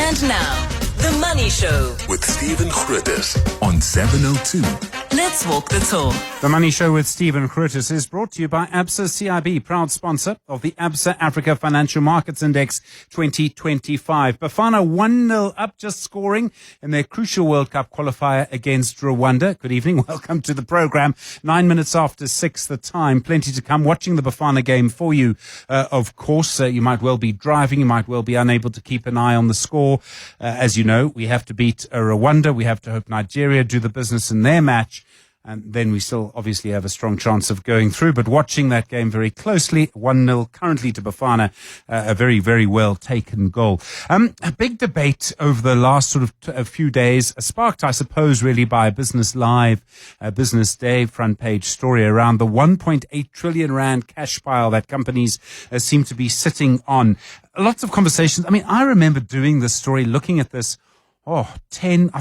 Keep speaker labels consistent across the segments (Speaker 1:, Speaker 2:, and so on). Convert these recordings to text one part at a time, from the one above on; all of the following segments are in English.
Speaker 1: And now, The Money Show
Speaker 2: with Stephen Grootes on 702.
Speaker 1: Let's walk the talk.
Speaker 3: The Money Show with Stephen Grootes is brought to you by ABSA CIB, proud sponsor of the ABSA Africa Financial Markets Index 2025. Bafana 1-0 up, just scoring in their crucial World Cup qualifier against Rwanda. Good evening. Welcome to the program. 9 minutes after 6 the time. Plenty to come. Watching the Bafana game for you, of course. You might well be driving. You might well be unable to keep an eye on the score. As you know, we have to beat Rwanda. We have to hope Nigeria do the business in their match. And then we still obviously have a strong chance of going through. But watching that game very closely, 1-0 currently to Bafana, a very, very well taken goal. A big debate over the last sort of a few days, sparked, I suppose, really by Business Live, Business Day front page story around the 1.8 trillion rand cash pile that companies seem to be sitting on. Lots of conversations. I mean, I remember doing this story, looking at this. I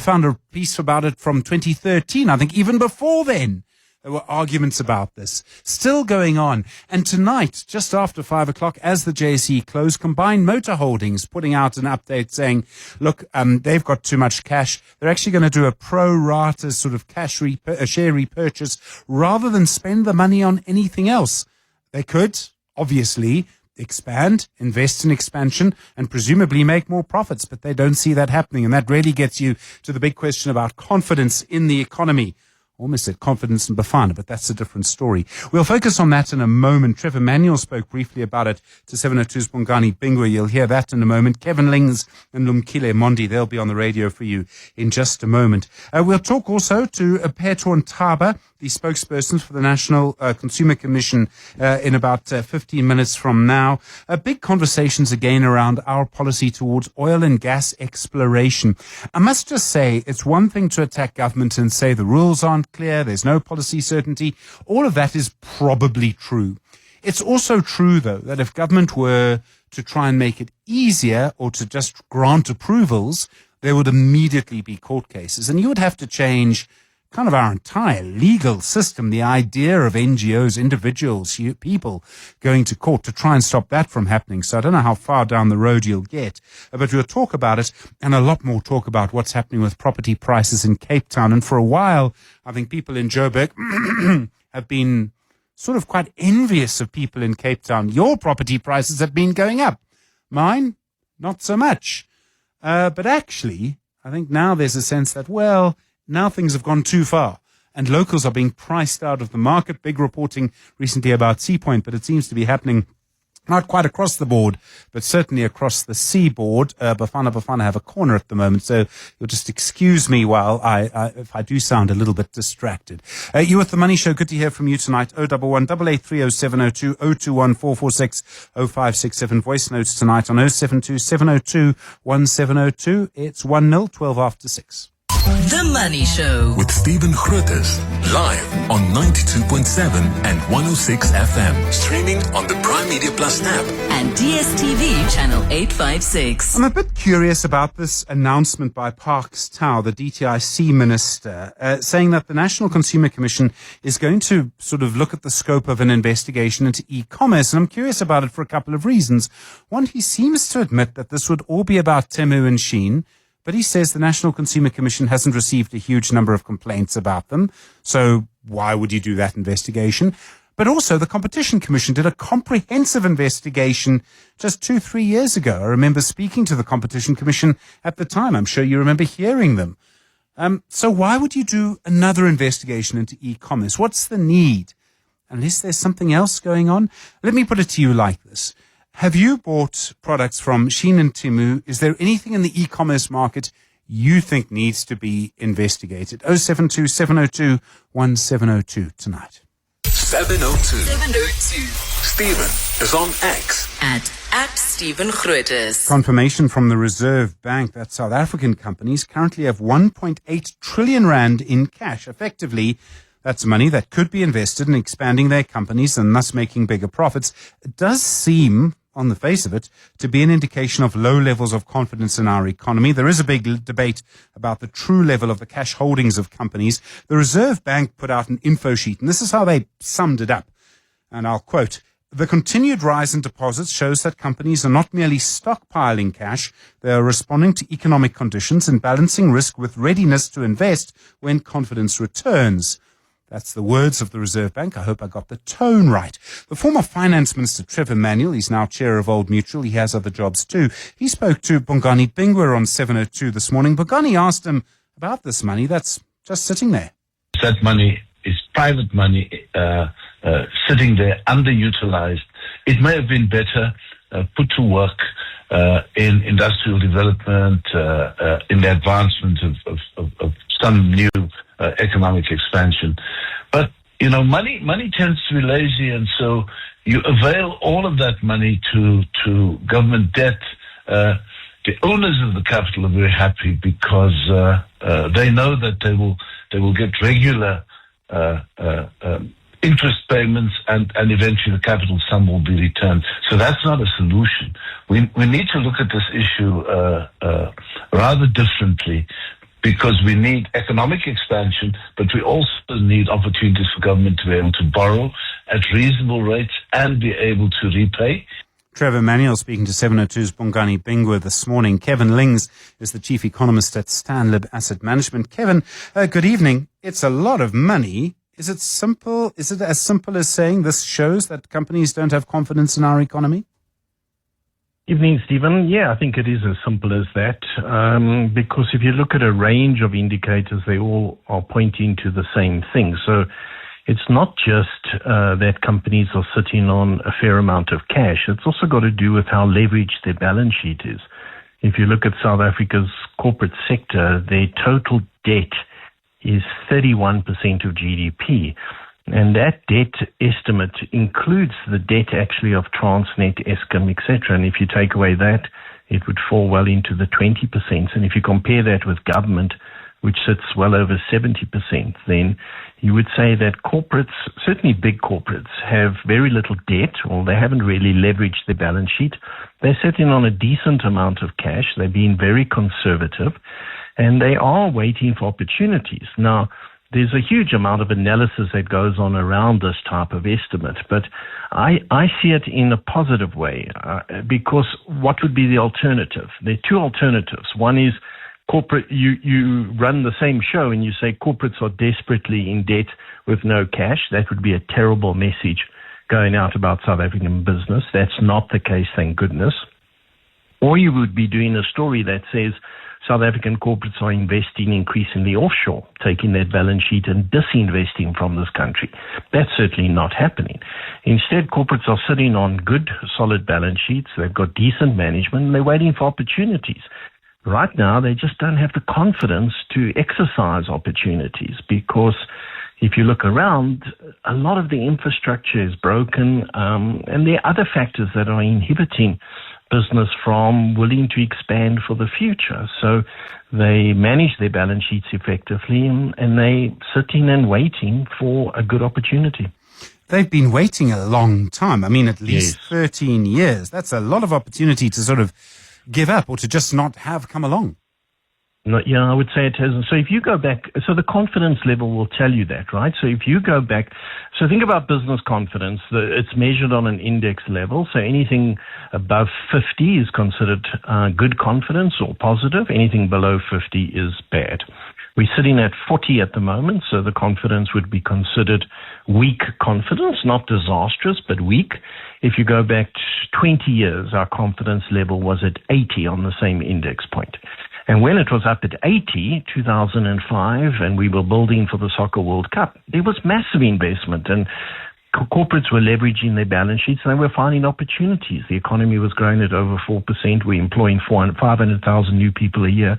Speaker 3: found a piece about it from 2013. I think even before then, there were arguments about this still going on. And tonight, just after 5 o'clock, as the JSE closed, Combined Motor Holdings putting out an update saying, look, they've got too much cash. They're actually going to do a pro rata sort of share repurchase rather than spend the money on anything else. They could, obviously, expand, invest in expansion, and presumably make more profits, but they don't see that happening. And that really gets you to the big question about confidence in the economy. Almost said confidence in Bafana, but that's a different story. We'll focus on that in a moment. Trevor Manuel spoke briefly about it to 702's Bongani Bingwa. You'll hear that in a moment. Kevin Lings and Lumkile Mondi, they'll be on the radio for you in just a moment. We'll talk also to Phetho Ntaba, the spokesperson for the National Consumer Commission, in about 15 minutes from now. Big conversations again around our policy towards oil and gas exploration. I must just say, it's one thing to attack government and say the rules aren't clear, there's no policy certainty. All of that is probably true. It's also true, though, that if government were to try and make it easier or to just grant approvals, there would immediately be court cases. And you would have to change kind of our entire legal system, the idea of NGOs, individuals, people going to court to try and stop that from happening. So I don't know how far down the road you'll get, but we'll talk about it and a lot more talk about what's happening with property prices in Cape Town. And for a while, I think people in Joburg have been sort of quite envious of people in Cape Town. Your property prices have been going up. Mine, not so much. But actually, I think now there's a sense that, well, now things have gone too far and locals are being priced out of the market. Big reporting recently about Sea Point, but it seems to be happening not quite across the board, but certainly across the seaboard. Bafana have a corner at the moment, so you'll just excuse me while if I do sound a little bit distracted. You with The Money Show, good to hear from you tonight. 011 883 0702 021 446 0567. Voice notes tonight on 072 702 1702. It's 1-0, 12 after 6.
Speaker 1: The Money Show
Speaker 2: with Stephen Grootes, live on 92.7 and 106 FM. Streaming on the Prime Media Plus app
Speaker 1: and DSTV channel 856.
Speaker 3: I'm a bit curious about this announcement by Parks Tau, the DTIC minister, saying that the National Consumer Commission is going to sort of look at the scope of an investigation into e-commerce. And I'm curious about it for a couple of reasons. One, he seems to admit that this would all be about Temu and Shein. But he says the National Consumer Commission hasn't received a huge number of complaints about them. So why would you do that investigation? But also the Competition Commission did a comprehensive investigation just 2-3 years ago. I remember speaking to the Competition Commission at the time. I'm sure you remember hearing them. So why would you do another investigation into e-commerce? What's the need? Unless there's something else going on? Let me put it to you like this. Have you bought products from Shein and Temu? Is there anything in the e-commerce market you think needs to be investigated? 072 702 1702 tonight.
Speaker 2: 702. Stephen is on X
Speaker 1: at Stephen Grootes.
Speaker 3: Confirmation from the Reserve Bank that South African companies currently have 1.8 trillion rand in cash. Effectively, that's money that could be invested in expanding their companies and thus making bigger profits. It does seem, on the face of it, to be an indication of low levels of confidence in our economy. There is a big debate about the true level of the cash holdings of companies. The Reserve Bank put out an info sheet, and this is how they summed it up. And I'll quote, The continued rise in deposits shows that companies are not merely stockpiling cash, they are responding to economic conditions and balancing risk with readiness to invest when confidence returns. That's the words of the Reserve Bank. I hope I got the tone right. The former Finance Minister, Trevor Manuel, he's now chair of Old Mutual. He has other jobs too. He spoke to Bongani Bingwa on 702 this morning. Bongani asked him about this money that's just sitting there.
Speaker 4: That money is private money sitting there, underutilized. It may have been better put to work in industrial development, in the advancement of some new economic expansion. But, money tends to be lazy, and so you avail all of that money to government debt. The owners of the capital are very happy because they know that they will get regular interest payments, and eventually the capital sum will be returned. So that's not a solution. We need to look at this issue rather differently, because we need economic expansion, but we also need opportunities for government to be able to borrow at reasonable rates and be able to repay.
Speaker 3: Trevor Manuel speaking to 702's Bongani Bingwa this morning. Kevin Lings is the chief economist at Stanlib Asset Management. Kevin, good evening. It's a lot of money. Is it simple? Is it as simple as saying this shows that companies don't have confidence in our economy?
Speaker 5: Evening, Stephen. Yeah, I think it is as simple as that, because if you look at a range of indicators, they all are pointing to the same thing. So it's not just that companies are sitting on a fair amount of cash. It's also got to do with how leveraged their balance sheet is. If you look at South Africa's corporate sector, their total debt is 31% of GDP. And that debt estimate includes the debt actually of Transnet, Eskom, etc. And if you take away that, it would fall well into the 20%. And if you compare that with government, which sits well over 70%, then you would say that corporates, certainly big corporates, have very little debt, or they haven't really leveraged their balance sheet. They're sitting on a decent amount of cash. They're being very conservative, and they are waiting for opportunities. Now, there's a huge amount of analysis that goes on around this type of estimate, but I see it in a positive way, because what would be the alternative? There are two alternatives. One is corporate. You run the same show and you say corporates are desperately in debt with no cash. That would be a terrible message going out about South African business. That's not the case, thank goodness. Or you would be doing a story that says South African corporates are investing increasingly offshore, taking their balance sheet and disinvesting from this country. That's certainly not happening. Instead, corporates are sitting on good, solid balance sheets. They've got decent management, and they're waiting for opportunities. Right now, they just don't have the confidence to exercise opportunities, because if you look around, a lot of the infrastructure is broken, and there are other factors that are inhibiting business from willing to expand for the future. So they manage their balance sheets effectively, and they sitting and waiting for a good opportunity.
Speaker 3: They've been waiting a long time. I mean, at least 13 years. That's a lot of opportunity to sort of give up or to just not have come along.
Speaker 5: No, yeah, I would say it hasn't. So if you go back, so the confidence level will tell you that, right? So if you go back, so think about business confidence. It's measured on an index level. So anything above 50 is considered good confidence or positive. Anything below 50 is bad. We're sitting at 40 at the moment, so the confidence would be considered weak confidence, not disastrous, but weak. If you go back 20 years, our confidence level was at 80 on the same index point. And when it was up at 80, 2005, and we were building for the Soccer World Cup, there was massive investment, and corporates were leveraging their balance sheets, and they were finding opportunities. The economy was growing at over 4%. We're employing 500,000 new people a year.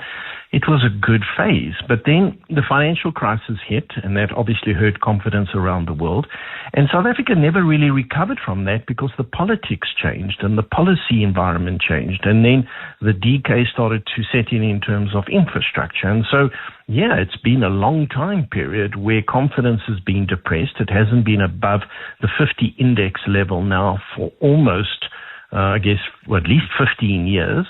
Speaker 5: It was a good phase. But then the financial crisis hit, and that obviously hurt confidence around the world. And South Africa never really recovered from that, because the politics changed and the policy environment changed. And then the decay started to set in terms of infrastructure. And so, yeah, it's been a long time period where confidence has been depressed. It hasn't been above the 50 index level now for almost, at least 15 years.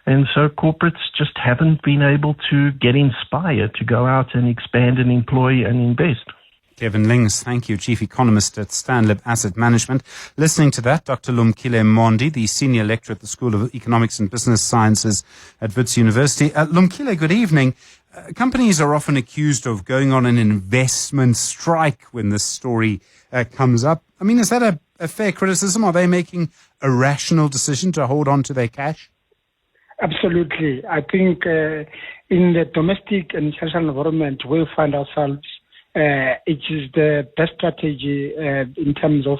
Speaker 5: And so corporates just haven't been able to get inspired to go out and expand and employ and invest.
Speaker 3: Kevin Lings, thank you, Chief Economist at Stanlib Asset Management. Listening to that, Dr. Lumkile Mondi, the Senior Lecturer at the School of Economics and Business Sciences at Wits University. Lumkile, good evening. Companies are often accused of going on an investment strike when this story comes up. I mean, is that a fair criticism? Are they making a rational decision to hold on to their cash?
Speaker 6: Absolutely. I think in the domestic and international environment, we find ourselves, it is the best strategy in terms of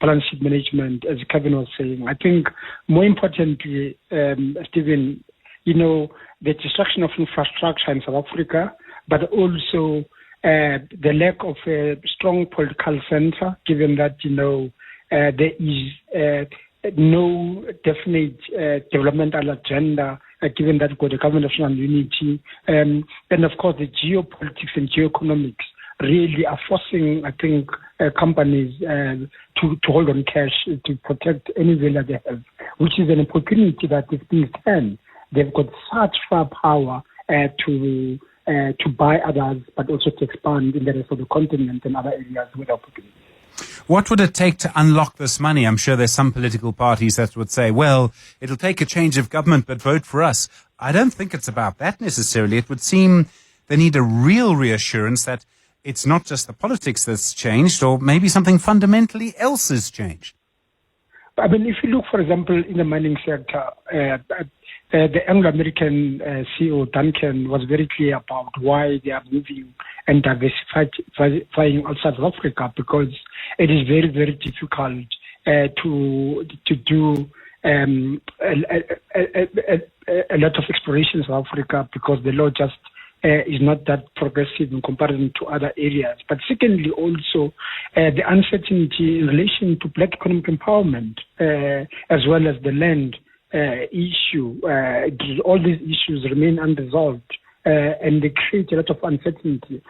Speaker 6: balance sheet management, as Kevin was saying. I think more importantly, Stephen, the destruction of infrastructure in South Africa, but also the lack of a strong political center, given that, there is no definite developmental agenda, given that we've got a government of national unity. And of course, the geopolitics and geoeconomics really are forcing, I think, companies to hold on cash to protect any value they have, which is an opportunity that if things turn, they've got such firepower to buy others, but also to expand in the rest of the continent and other areas with opportunity.
Speaker 3: What would it take to unlock this money? I'm sure there's some political parties that would say, well, it'll take a change of government, but vote for us. I don't think it's about that necessarily. It would seem they need a real reassurance that it's not just the politics that's changed, or maybe something fundamentally else has changed.
Speaker 6: I mean, if you look, for example, in the mining sector, the Anglo-American CEO, Duncan, was very clear about why they are moving and diversifying outside of Africa, because it is very, very difficult to do a lot of exploration in South Africa, because the law just is not that progressive in comparison to other areas. But secondly, also the uncertainty in relation to black economic empowerment, as well as the land issue. All these issues remain unresolved, and they create a lot of uncertainty,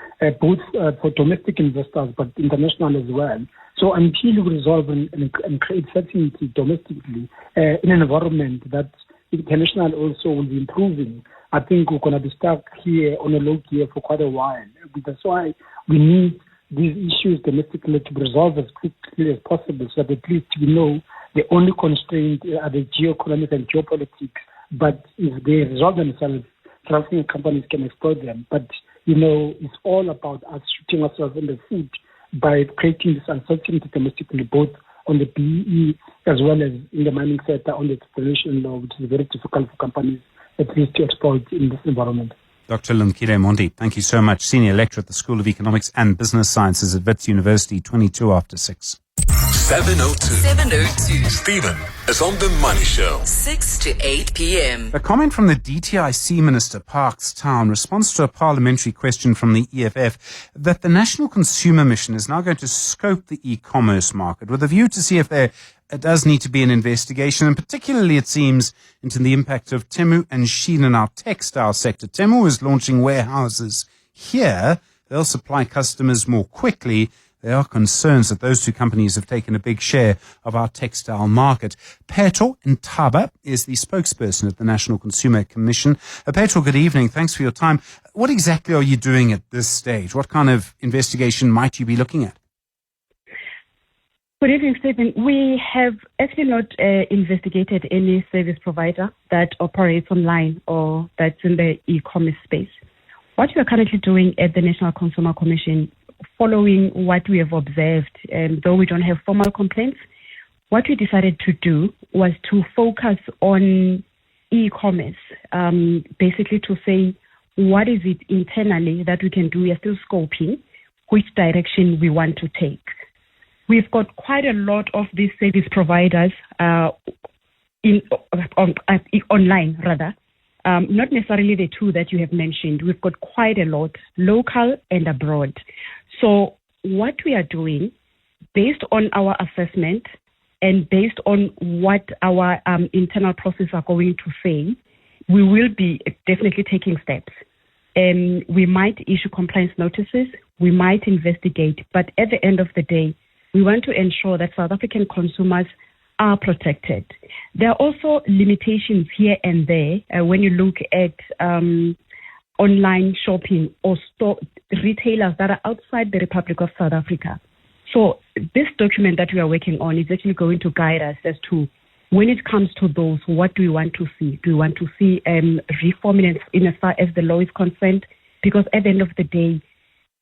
Speaker 6: both for domestic investors but international as well. So until we resolve and create certainty domestically in an environment that international also will be improving, I think we're going to be stuck here on a low gear for quite a while. That's why we need these issues domestically to be resolved as quickly as possible, so that at least we know the only constraint are the geoeconomic and geopolitics. But if they resolve themselves, South African companies can exploit them. But, it's all about us shooting ourselves in the foot by creating this uncertainty domestically, both on the BEE as well as in the mining sector, on the exploration law, which is very difficult for companies at least to exploit in this environment.
Speaker 3: Dr. Lumkile Mondi, thank you so much. Senior Lecturer at the School of Economics and Business Sciences at Wits University, 22 after 6.
Speaker 2: 702. Stephen is on the Money Show.
Speaker 1: 6 to 8 p.m.
Speaker 3: A comment from the DTIC Minister, Parks Town, responds to a parliamentary question from the EFF that the National Consumer Mission is now going to scope the e-commerce market with a view to see if there does need to be an investigation, and particularly, it seems, into the impact of Temu and Shein in our textile sector. Temu is launching warehouses here. They'll supply customers more quickly. There are concerns that those two companies have taken a big share of our textile market. Phetho Ntaba is the spokesperson at the National Consumer Commission. Phetho, good evening. Thanks for your time. What exactly are you doing at this stage? What kind of investigation might you be looking at?
Speaker 7: Good evening, Stephen. We have actually not investigated any service provider that operates online or that's in the e-commerce space. What we are currently doing at the National Consumer Commission, following what we have observed, though we don't have formal complaints, what we decided to do was to focus on e-commerce, basically to say what is it internally that we can do. We are still scoping which direction we want to take. We've got quite a lot of these service providers online, rather. Not necessarily the two that you have mentioned. We've got quite a lot, local and abroad. So what we are doing, based on our assessment and based on what our internal processes are going to say, we will be definitely taking steps. We might issue compliance notices, we might investigate, but at the end of the day, we want to ensure that South African consumers are protected. There are also limitations here and there when you look at online shopping or store retailers that are outside the Republic of South Africa. So this document that we are working on is actually going to guide us as to when it comes to those, what do we want to see? Do we want to see reforming in as far as the law is concerned? Because at the end of the day,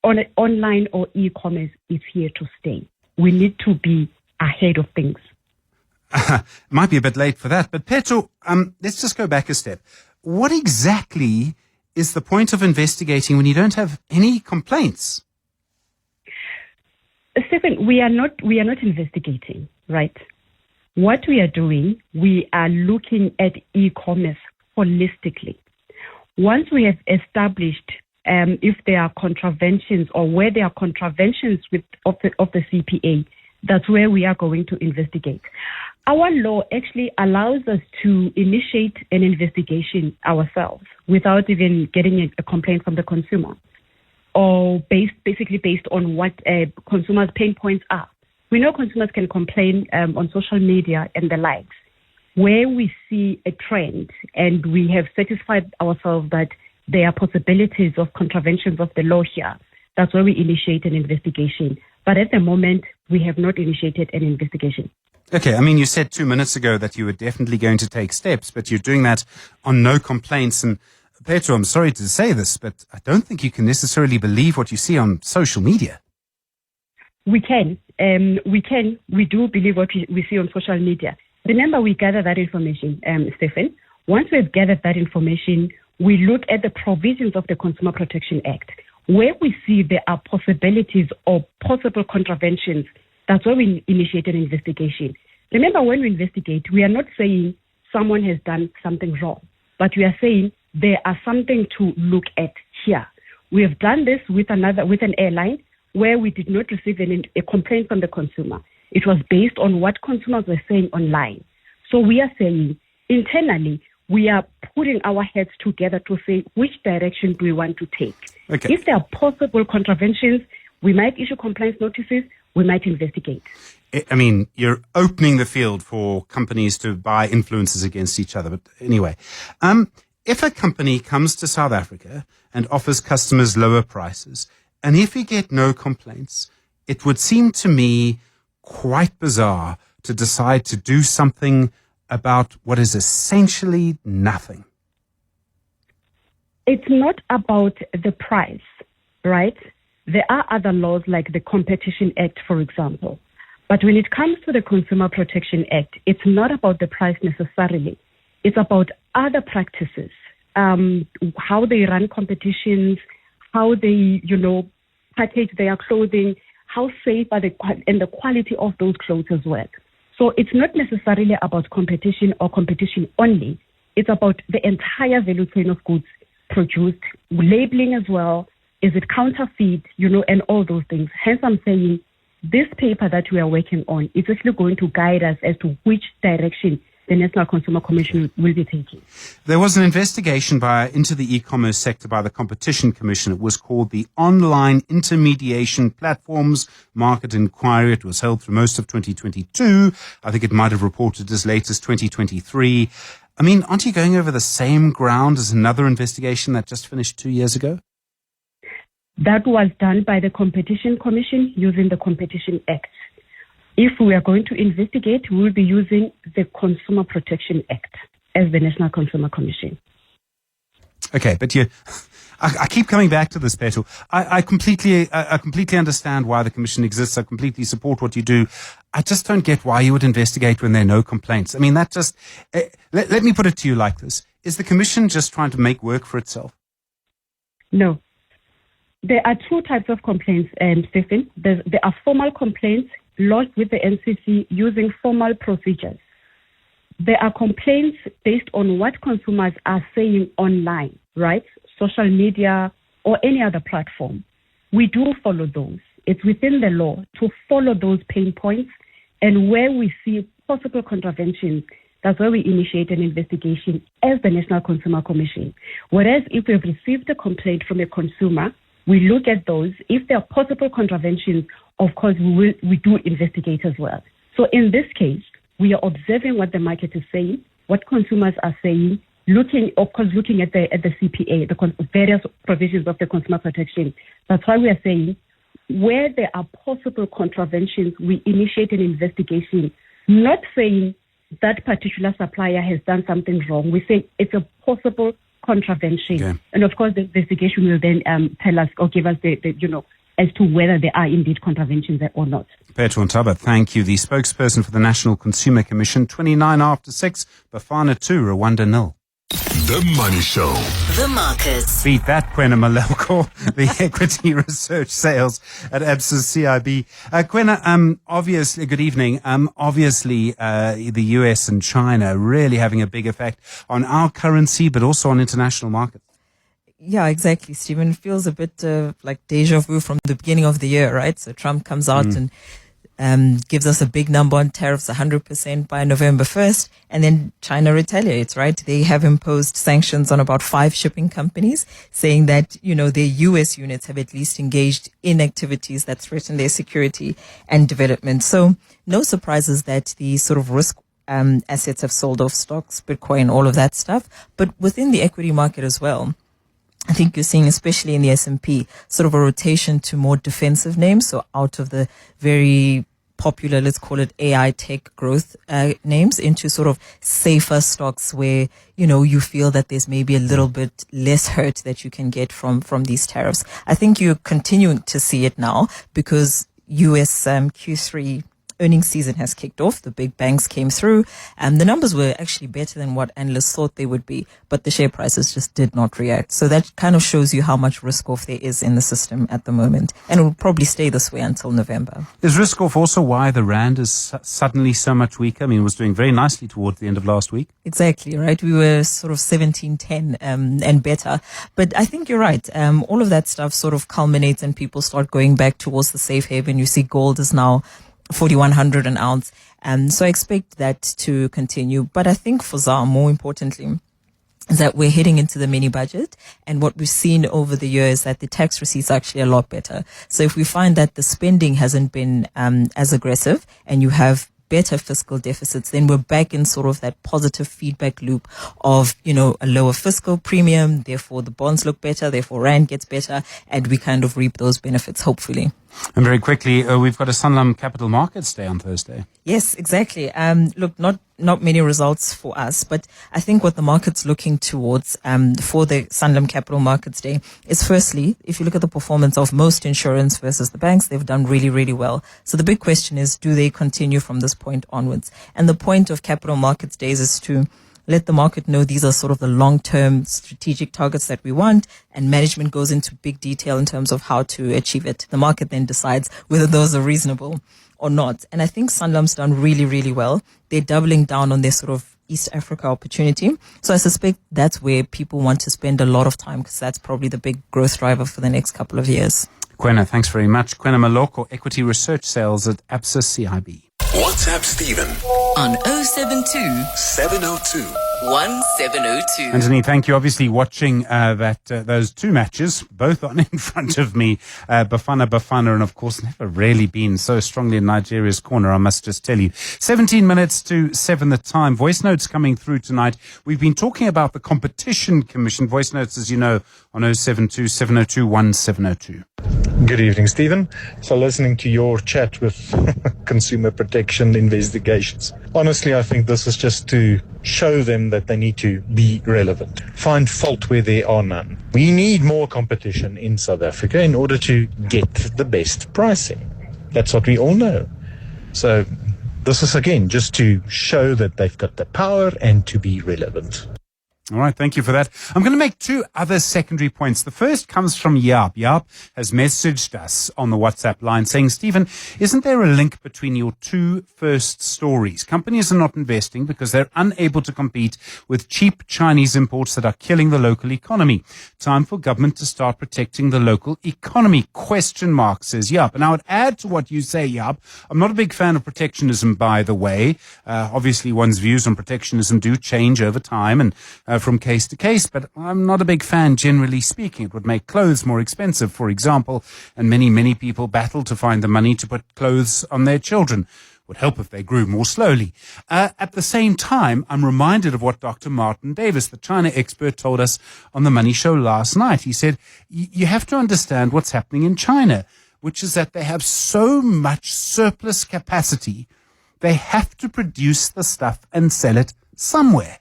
Speaker 7: online or e-commerce is here to stay. We need to be ahead of things.
Speaker 3: Might be a bit late for that, but Phetho, let's just go back a step. What exactly is the point of investigating when you don't have any complaints?
Speaker 7: Stephen, we are not investigating, right? What we are doing, we are looking at e-commerce holistically. Once we have established if there are contraventions or where there are contraventions of the CPA, that's where we are going to investigate. Our law actually allows us to initiate an investigation ourselves without even getting a complaint from the consumer, or basically based on what consumers' pain points are. We know consumers can complain on social media and the likes. Where we see a trend and we have satisfied ourselves that there are possibilities of contraventions of the law here, that's where we initiate an investigation. But at the moment, we have not initiated an investigation.
Speaker 3: Okay, I mean, you said 2 minutes ago that you were definitely going to take steps, but you're doing that on no complaints. And Phetho, I'm sorry to say this, but I don't think you can necessarily believe what you see on social media.
Speaker 7: We can. We do believe what we see on social media. Remember, we gather that information, Stephen. Once we've gathered that information, we look at the provisions of the Consumer Protection Act. Where we see there are possibilities or possible contraventions, that's where we initiate an investigation. Remember, when we investigate, we are not saying someone has done something wrong, but we are saying there are something to look at here. We have done this with an airline where we did not receive a complaint from the consumer. It was based on what consumers were saying online. So we are saying internally, we are putting our heads together to say which direction do we want to take.
Speaker 3: Okay.
Speaker 7: If there are possible contraventions, we might issue complaint notices, we might investigate.
Speaker 3: I mean, you're opening the field for companies to buy influencers against each other. But anyway, if a company comes to South Africa and offers customers lower prices, and if you get no complaints, it would seem to me quite bizarre to decide to do something about what is essentially nothing.
Speaker 7: It's not about the price, right? There are other laws like the Competition Act, for example. But when it comes to the Consumer Protection Act, it's not about the price necessarily. It's about other practices, how they run competitions, how they, package their clothing, how safe are they, and the quality of those clothes as well. So it's not necessarily about competition or competition only. It's about the entire value chain of goods produced, labeling as well. Is it counterfeit, and all those things. Hence, I'm saying this paper that we are working on is actually going to guide us as to which direction the National Consumer Commission will be taking.
Speaker 3: There was an investigation into the e-commerce sector by the Competition Commission. It was called the Online Intermediation Platforms Market Inquiry. It was held through most of 2022. I think it might have reported as late as 2023. I mean, aren't you going over the same ground as another investigation that just finished 2 years ago?
Speaker 7: That was done by the Competition Commission using the Competition Act. If we are going to investigate, we will be using the Consumer Protection Act as the National Consumer Commission.
Speaker 3: Okay, but I keep coming back to this, Phetho. I completely understand why the commission exists. I completely support what you do. I just don't get why you would investigate when there are no complaints. I mean, that just let me put it to you like this: is the commission just trying to make work for itself?
Speaker 7: No. There are two types of complaints, Stephen. There are formal complaints lodged with the NCC using formal procedures. There are complaints based on what consumers are saying online, right? Social media or any other platform. We do follow those. It's within the law to follow those pain points, and where we see possible contraventions, that's where we initiate an investigation as the National Consumer Commission. Whereas if we've received a complaint from a consumer, we look at those. If there are possible contraventions, of course, we do investigate as well. So in this case, we are observing what the market is saying, what consumers are saying, looking at the CPA, the various provisions of the consumer protection. That's why we are saying where there are possible contraventions, we initiate an investigation, not saying that particular supplier has done something wrong. We say it's a possible contravention.
Speaker 3: Okay.
Speaker 7: And of course, the investigation will then tell us or give us as to whether there are indeed contraventions there or not.
Speaker 3: Phetho Ntaba, thank you. The spokesperson for the National Consumer Commission, 29 after 6, Bafana 2, Rwanda 0.
Speaker 2: The Money Show.
Speaker 1: The markets.
Speaker 3: Beat that, Kwena Maleko, the equity research sales at Absa CIB. Kwena, obviously, good evening. Obviously, the US and China really having a big effect on our currency, but also on international markets.
Speaker 8: Yeah, exactly, Stephen. It feels a bit like deja vu from the beginning of the year, right? So Trump comes out and gives us a big number on tariffs, 100% by November 1st. And then China retaliates, right? They have imposed sanctions on about 5 shipping companies, saying that, their US units have at least engaged in activities that threaten their security and development. So no surprises that the sort of risk assets have sold off, stocks, Bitcoin, all of that stuff. But within the equity market as well, I think you're seeing, especially in the S&P, sort of a rotation to more defensive names. So out of the very popular, let's call it AI tech growth names, into sort of safer stocks where, you feel that there's maybe a little bit less hurt that you can get from these tariffs. I think you're continuing to see it now because US Q3 earnings season has kicked off. The big banks came through and the numbers were actually better than what analysts thought they would be, but the share prices just did not react. So that kind of shows you how much risk off there is in the system at the moment. And it will probably stay this way until November.
Speaker 3: Is risk off also why the rand is suddenly so much weaker? I mean, it was doing very nicely towards the end of last week.
Speaker 8: Exactly, right? We were sort of 17.10 and better. But I think you're right. All of that stuff sort of culminates and people start going back towards the safe haven. You see gold is now 4,100 an ounce. So I expect that to continue. But I think for ZAR, more importantly, is that we're heading into the mini budget. And what we've seen over the years is that the tax receipts are actually a lot better. So if we find that the spending hasn't been as aggressive and you have better fiscal deficits, then we're back in sort of that positive feedback loop of, a lower fiscal premium. Therefore, the bonds look better. Therefore, rand gets better. And we kind of reap those benefits, hopefully.
Speaker 3: And very quickly, we've got a Sanlam Capital Markets Day on Thursday.
Speaker 8: Yes, exactly. Look, not many results for us, but I think what the market's looking towards for the Sanlam Capital Markets Day is, firstly, if you look at the performance of most insurance versus the banks, they've done really, really well. So the big question is, do they continue from this point onwards? And the point of Capital Markets Days is to let the market know these are sort of the long-term strategic targets that we want, and management goes into big detail in terms of how to achieve it. The market then decides whether those are reasonable or not. And I think Sanlam's done really, really well. They're doubling down on their sort of East Africa opportunity. So I suspect that's where people want to spend a lot of time because that's probably the big growth driver for the next couple of years.
Speaker 3: Kwena, thanks very much. Kwena Maloko, Equity Research Sales at Absa CIB.
Speaker 2: WhatsApp Stephen
Speaker 1: On 072
Speaker 2: 702
Speaker 1: 1702.
Speaker 3: Anthony, thank you. Obviously watching those two matches, both on in front of me, Bafana, and of course never really been so strongly in Nigeria's corner, I must just tell you. 17 minutes to 7 the time. Voice notes coming through tonight. We've been talking about the Competition Commission. Voice notes, as you know, on 072 702 1702.
Speaker 9: Good evening, Stephen. So listening to your chat with consumer protection investigations, honestly, I think this is just to show them that they need to be relevant. Find fault where there are none. We need more competition in South Africa in order to get the best pricing. That's what we all know. So this is, again, just to show that they've got the power and to be relevant.
Speaker 3: All right, thank you for that. I'm going to make two other secondary points. The first comes from Yap. Yap has messaged us on the WhatsApp line saying, Stephen, isn't there a link between your two first stories? Companies are not investing because they're unable to compete with cheap Chinese imports that are killing the local economy. Time for government to start protecting the local economy, ? Says Yap. And I would add to what you say, Yap, I'm not a big fan of protectionism, by the way. Obviously, one's views on protectionism do change over time and from case to case, but I'm not a big fan, generally speaking. It would make clothes more expensive, for example, and many people battle to find the money to put clothes on their children. Would help if they grew more slowly. At the same time, I'm reminded of what Dr. Martin Davis, the China expert, told us on the Money Show last night. He said, you have to understand what's happening in China, which is that they have so much surplus capacity, they have to produce the stuff and sell it somewhere.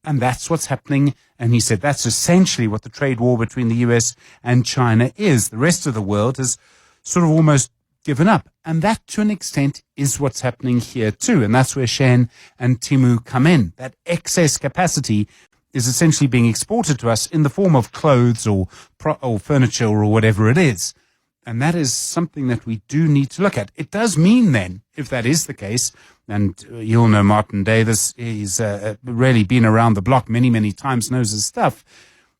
Speaker 3: And that's what's happening. And he said that's essentially what the trade war between the US and China is. The rest of the world has sort of almost given up. And that, to an extent, is what's happening here too. And that's where Shen and Temu come in. That excess capacity is essentially being exported to us in the form of clothes or furniture or whatever it is. And that is something that we do need to look at. It does mean then, if that is the case, and you'll know Martin Davis, he's really been around the block many, many times, knows his stuff.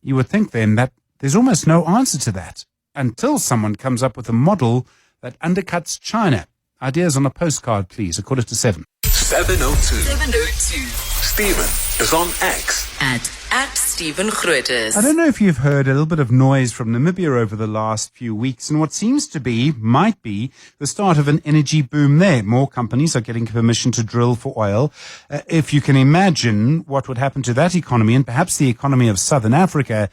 Speaker 3: You would think then that there's almost no answer to that until someone comes up with a model that undercuts China. Ideas on a postcard, please, 7:15.
Speaker 2: 7:02.
Speaker 1: 7:02.
Speaker 2: Stephen is on X.
Speaker 1: At Stephen Grootes.
Speaker 3: I don't know if you've heard a little bit of noise from Namibia over the last few weeks, and what seems to be, might be, the start of an energy boom there. More companies are getting permission to drill for oil. If you can imagine what would happen to that economy, and perhaps the economy of Southern Africa,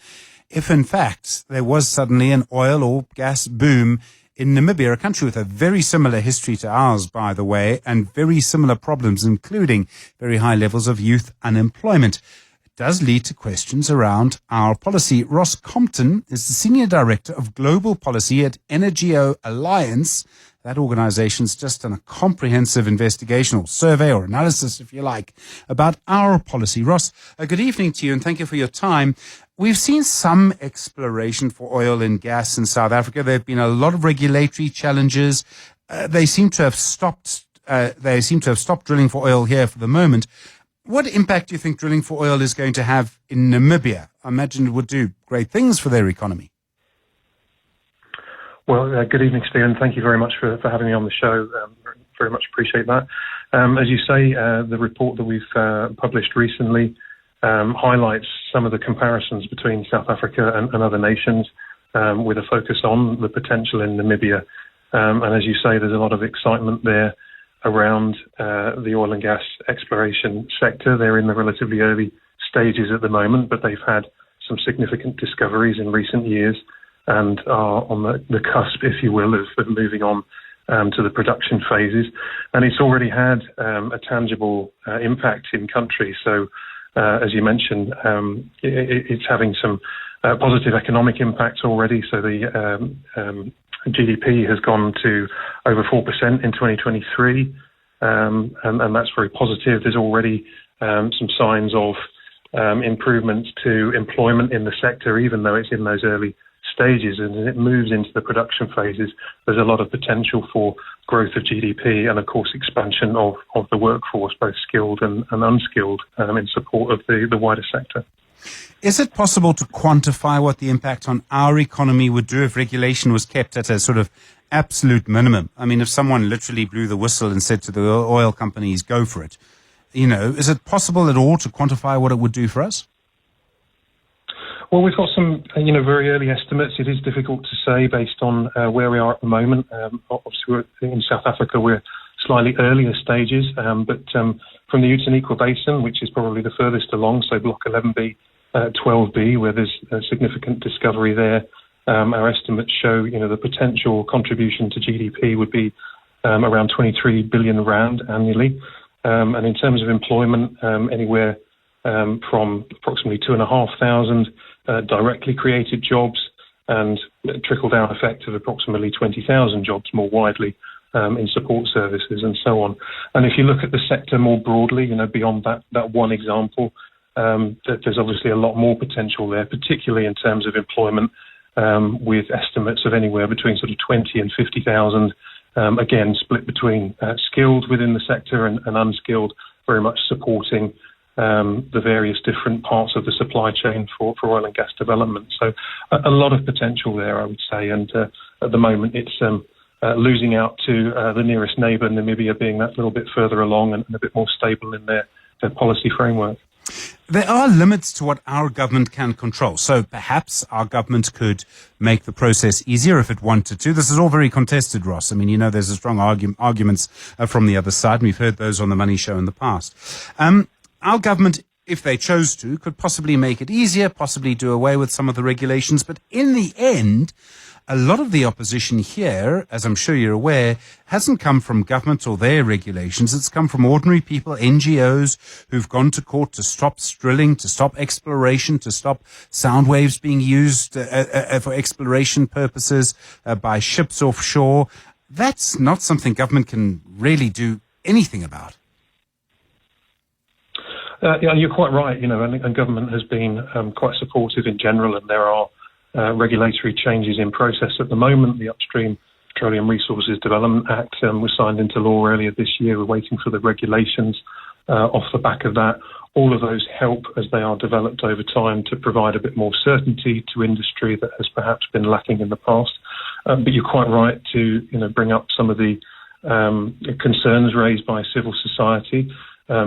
Speaker 3: if in fact there was suddenly an oil or gas boom in Namibia, a country with a very similar history to ours, by the way, and very similar problems, including very high levels of youth unemployment. It does lead to questions around our policy. Ross Compton is the Senior Director of Global Policy at Energio Alliance. That organization's just done a comprehensive investigation or survey or analysis, if you like, about our policy. Ross, good evening to you and thank you for your time. We've seen some exploration for oil and gas in South Africa. There have been a lot of regulatory challenges. They seem to have stopped drilling for oil here for the moment. What impact do you think drilling for oil is going to have in Namibia? I imagine it would do great things for their economy.
Speaker 10: Well, good evening, Stephen. Thank you very much for having me on the show. Very much appreciate that. As you say, the report that we've published recently highlights some of the comparisons between South Africa and other nations with a focus on the potential in Namibia. And as you say, there's a lot of excitement there around the oil and gas exploration sector. They're in the relatively early stages at the moment, but they've had some significant discoveries in recent years and are on the cusp, if you will, of moving on to the production phases. And it's already had a tangible impact in country. So, as you mentioned, it's having some positive economic impacts already. So the GDP has gone to over 4% in 2023, and that's very positive. There's already some signs of improvements to employment in the sector, even though it's in those early stages, and as it moves into the production phases, there's a lot of potential for growth of GDP and, of course, expansion of the workforce, both skilled and unskilled, in support of the wider sector.
Speaker 3: Is it possible to quantify what the impact on our economy would do if regulation was kept at a sort of absolute minimum? I mean, if someone literally blew the whistle and said to the oil companies, go for it, is it possible at all to quantify what it would do for us?
Speaker 10: Well, we've got some, very early estimates. It is difficult to say based on where we are at the moment. Obviously, in South Africa, we're slightly earlier stages, but from the Utes Basin, which is probably the furthest along, so Block 11B, 12B, where there's a significant discovery there, our estimates show, the potential contribution to GDP would be around 23 billion rand annually. And in terms of employment, anywhere from approximately 2,500 directly created jobs and trickle-down effect of approximately 20,000 jobs more widely in support services and so on. And if you look at the sector more broadly, beyond that one example, there's obviously a lot more potential there, particularly in terms of employment, with estimates of anywhere between sort of 20 and 50,000, again, split between skilled within the sector and unskilled, very much supporting the various different parts of the supply chain for oil and gas development. So a lot of potential there, I would say. And at the moment, it's losing out to the nearest neighbour, Namibia, being that little bit further along and a bit more stable in their policy framework.
Speaker 3: There are limits to what our government can control. So perhaps our government could make the process easier if it wanted to. This is all very contested, Ross. I mean, there's a strong arguments from the other side, and we've heard those on the Money Show in the past. Our government, if they chose to, could possibly make it easier, possibly do away with some of the regulations. But in the end, a lot of the opposition here, as I'm sure you're aware, hasn't come from government or their regulations. It's come from ordinary people, NGOs, who've gone to court to stop drilling, to stop exploration, to stop sound waves being used for exploration purposes by ships offshore. That's not something government can really do anything about.
Speaker 10: Yeah, you're quite right. And government has been quite supportive in general, and there are regulatory changes in process at the moment. The Upstream Petroleum Resources Development Act was signed into law earlier this year. We're waiting for the regulations off the back of that. All of those help as they are developed over time to provide a bit more certainty to industry that has perhaps been lacking in the past. But you're quite right to bring up some of the concerns raised by civil society,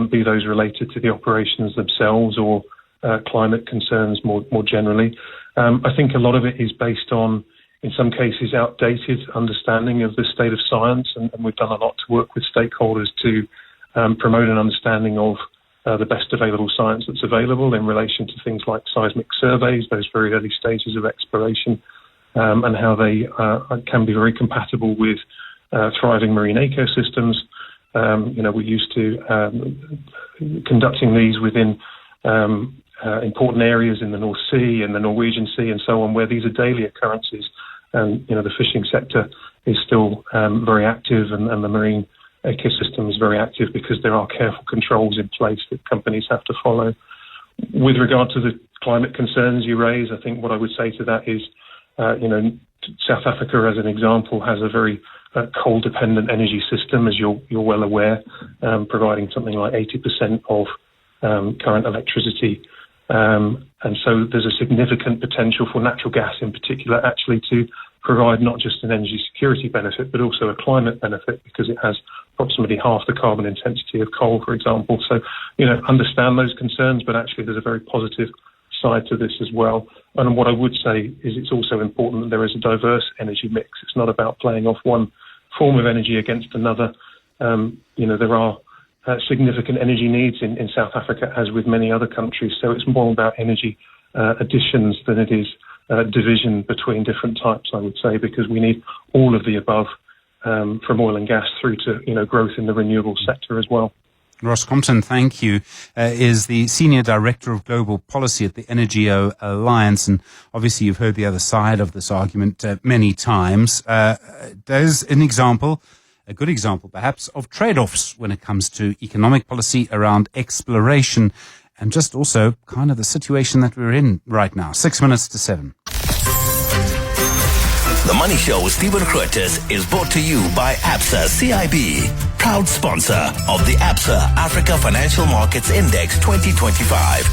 Speaker 10: be those related to the operations themselves or climate concerns more generally. I think a lot of it is based on, in some cases, outdated understanding of the state of science, and we've done a lot to work with stakeholders to promote an understanding of the best available science that's available in relation to things like seismic surveys, those very early stages of exploration, and how they can be very compatible with thriving marine ecosystems. We're used to conducting these within important areas in the North Sea and the Norwegian Sea and so on, where these are daily occurrences. And, the fishing sector is still very active, and the marine ecosystem is very active because there are careful controls in place that companies have to follow. With regard to the climate concerns you raise, I think what I would say to that is, South Africa, as an example, has a very coal-dependent energy system, as you're well aware, providing something like 80% of current electricity. And so there's a significant potential for natural gas in particular actually to provide not just an energy security benefit, but also a climate benefit, because it has approximately half the carbon intensity of coal, for example. So, understand those concerns, but actually there's a very positive side to this as well. And what I would say is it's also important that there is a diverse energy mix. It's not about playing off one form of energy against another. There are significant energy needs in South Africa, as with many other countries. So it's more about energy additions than it is division between different types, I would say, because we need all of the above, from oil and gas through to growth in the renewable sector as well.
Speaker 3: Ross Compton, thank you, is the Senior Director of Global Policy at the Energeo Alliance. And obviously you've heard the other side of this argument many times. There's an example, a good example perhaps, of trade-offs when it comes to economic policy around exploration, and just also kind of the situation that we're in right now. 6 minutes to 7.
Speaker 11: The Money Show with Stephen Grootes is brought to you by Absa CIB, proud sponsor of the Absa Africa Financial Markets Index 2025.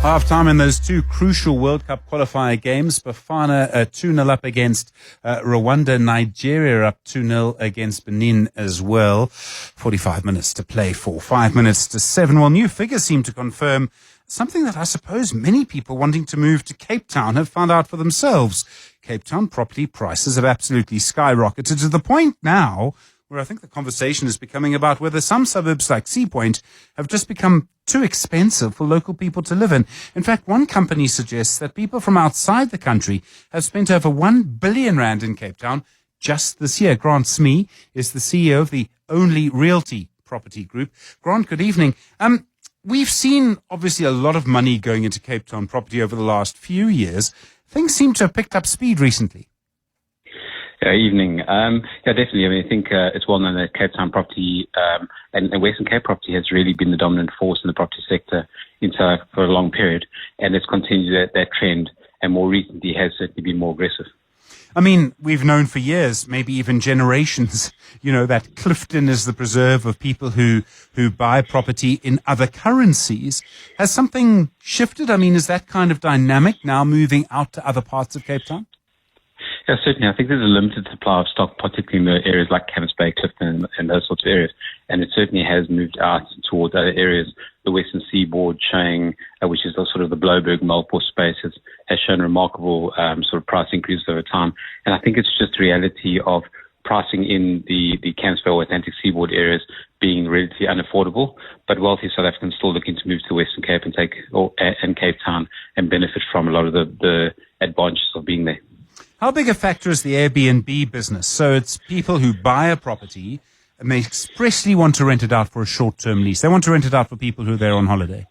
Speaker 3: Half time in those two crucial World Cup qualifier games. Bafana 2-0 up against Rwanda. Nigeria up 2-0 against Benin as well. 45 minutes to play for. 5 minutes to 7. Well, new figures seem to confirm something that I suppose many people wanting to move to Cape Town have found out for themselves. Cape Town property prices have absolutely skyrocketed to the point now where I think the conversation is becoming about whether some suburbs like Sea Point have just become too expensive for local people to live in. In fact, one company suggests that people from outside the country have spent over 1 billion rand in Cape Town just this year. Grant Smee is the CEO of the Only Realty Property Group. Grant, good evening. We've seen obviously a lot of money going into Cape Town property over the last few years. Things seem to have picked up speed recently.
Speaker 12: Evening. Definitely. I mean, I think it's well known that Cape Town property and Western Cape property has really been the dominant force in the property sector in South Africa for a long period, and it's continued that trend, and more recently has certainly been more aggressive.
Speaker 3: I mean, we've known for years, maybe even generations, that Clifton is the preserve of people who buy property in other currencies. Has something shifted? I mean, is that kind of dynamic now moving out to other parts of Cape Town?
Speaker 12: Yeah, certainly. I think there's a limited supply of stock, particularly in the areas like Camps Bay, Clifton, and those sorts of areas. And it certainly has moved out towards other areas. The Western Seaboard showing, which is the sort of the Bloberg Melkbos space, has shown remarkable sort of price increases over time. And I think it's just the reality of pricing in the Camps Bay or Atlantic Seaboard areas being relatively unaffordable, but wealthy South Africans still looking to move to the Western Cape and Cape Town and benefit from a lot of the advantages of being there.
Speaker 3: How big a factor is the Airbnb business? So it's people who buy a property and they expressly want to rent it out for a short-term lease. They want to rent it out for people who are there on holiday.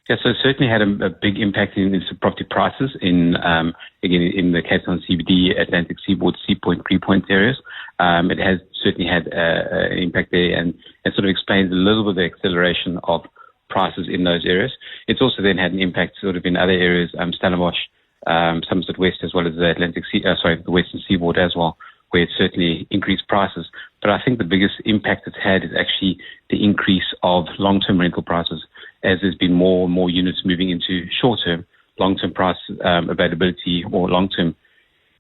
Speaker 12: Yeah, so it certainly had a big impact in property prices in the Cape Town CBD, Atlantic Seaboard, Sea Point, 3 Point areas. It has certainly had an impact there and sort of explains a little bit of the acceleration of prices in those areas. It's also then had an impact sort of in other areas, Stellenbosch, Somerset West, as well as the Western Seaboard as well, where it certainly increased prices. But I think the biggest impact it's had is actually the increase of long-term rental prices, as there's been more and more units moving into short-term. Long-term price availability or long-term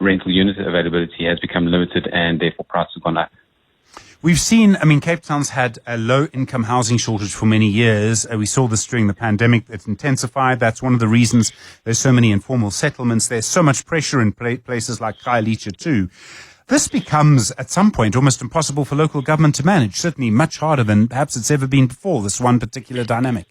Speaker 12: rental unit availability has become limited, and therefore prices have gone up.
Speaker 3: We've seen, Cape Town's had a low-income housing shortage for many years. We saw this during the pandemic. It intensified. That's one of the reasons there's so many informal settlements. There's so much pressure in places like Khayelitsha too. This becomes, at some point, almost impossible for local government to manage, certainly much harder than perhaps it's ever been before, this one particular dynamic.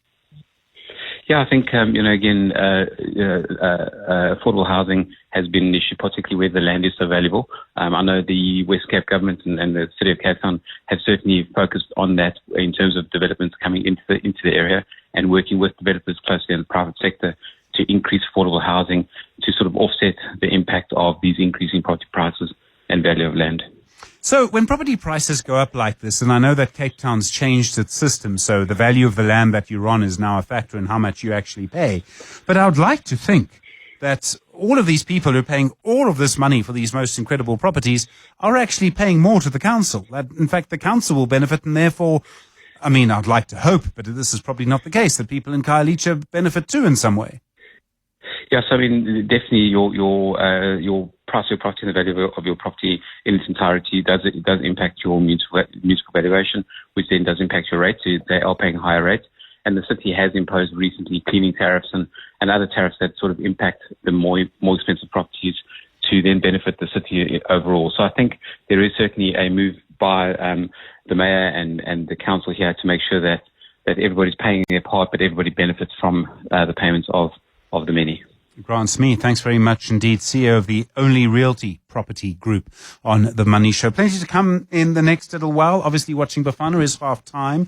Speaker 12: Yeah, I think, affordable housing has been an issue, particularly where the land is so valuable. I know the West Cape government and the City of Cape Town have certainly focused on that in terms of developments coming into the area and working with developers closely in the private sector to increase affordable housing to sort of offset the impact of these increasing property prices and value of land.
Speaker 3: So when property prices go up like this, and I know that Cape Town's changed its system, so the value of the land that you're on is now a factor in how much you actually pay. But I would like to think that all of these people who are paying all of this money for these most incredible properties are actually paying more to the council. That, in fact, the council will benefit, and therefore, I'd like to hope, but this is probably not the case, that people in Khayelitsha benefit too in some way.
Speaker 12: Yes, definitely your price of your property and the value of your property in its entirety does impact your municipal valuation, which then does impact your rates. So they are paying higher rates. And the city has imposed recently cleaning tariffs and other tariffs that sort of impact the more expensive properties to then benefit the city overall. So I think there is certainly a move by the mayor and the council here to make sure that everybody's paying their part, but everybody benefits from the payments of the many.
Speaker 3: Grant Smith, thanks very much indeed, CEO of the Only Realty Property Group on The Money Show. Plenty to come in the next little while. Obviously, watching Bafana is half time.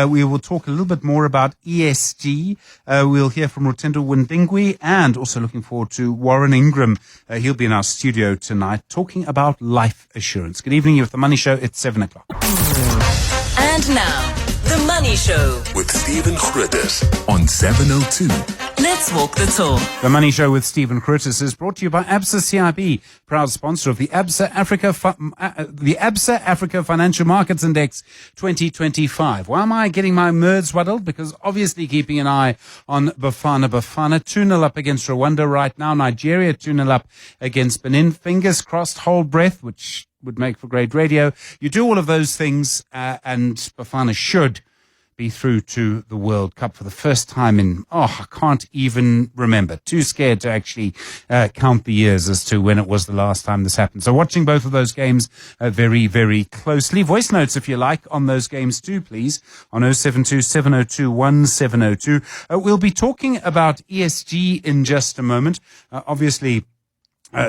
Speaker 3: We will talk a little bit more about ESG. We'll hear from Rotendo Windingwi, and also looking forward to Warren Ingram. He'll be in our studio tonight talking about life assurance. Good evening, you're with The Money Show. It's 7 o'clock.
Speaker 1: And now, The Money Show
Speaker 2: with Stephen Grootes on 702.
Speaker 1: Let's walk the talk.
Speaker 3: The Money Show with Stephen Grootes is brought to you by ABSA CIB, proud sponsor of the ABSA Africa Financial Markets Index 2025. Why am I getting my nerves muddled? Because obviously keeping an eye on Bafana. 2-0 up against Rwanda right now. Nigeria 2-0 up against Benin. Fingers crossed, hold breath, which would make for great radio. You do all of those things, and Bafana should be through to the World Cup for the first time in, I can't even remember. Too scared to actually count the years as to when it was the last time this happened. So watching both of those games very, very closely. Voice notes, if you like, on those games too, please, on 072-702-1702. We'll be talking about ESG in just a moment. Obviously,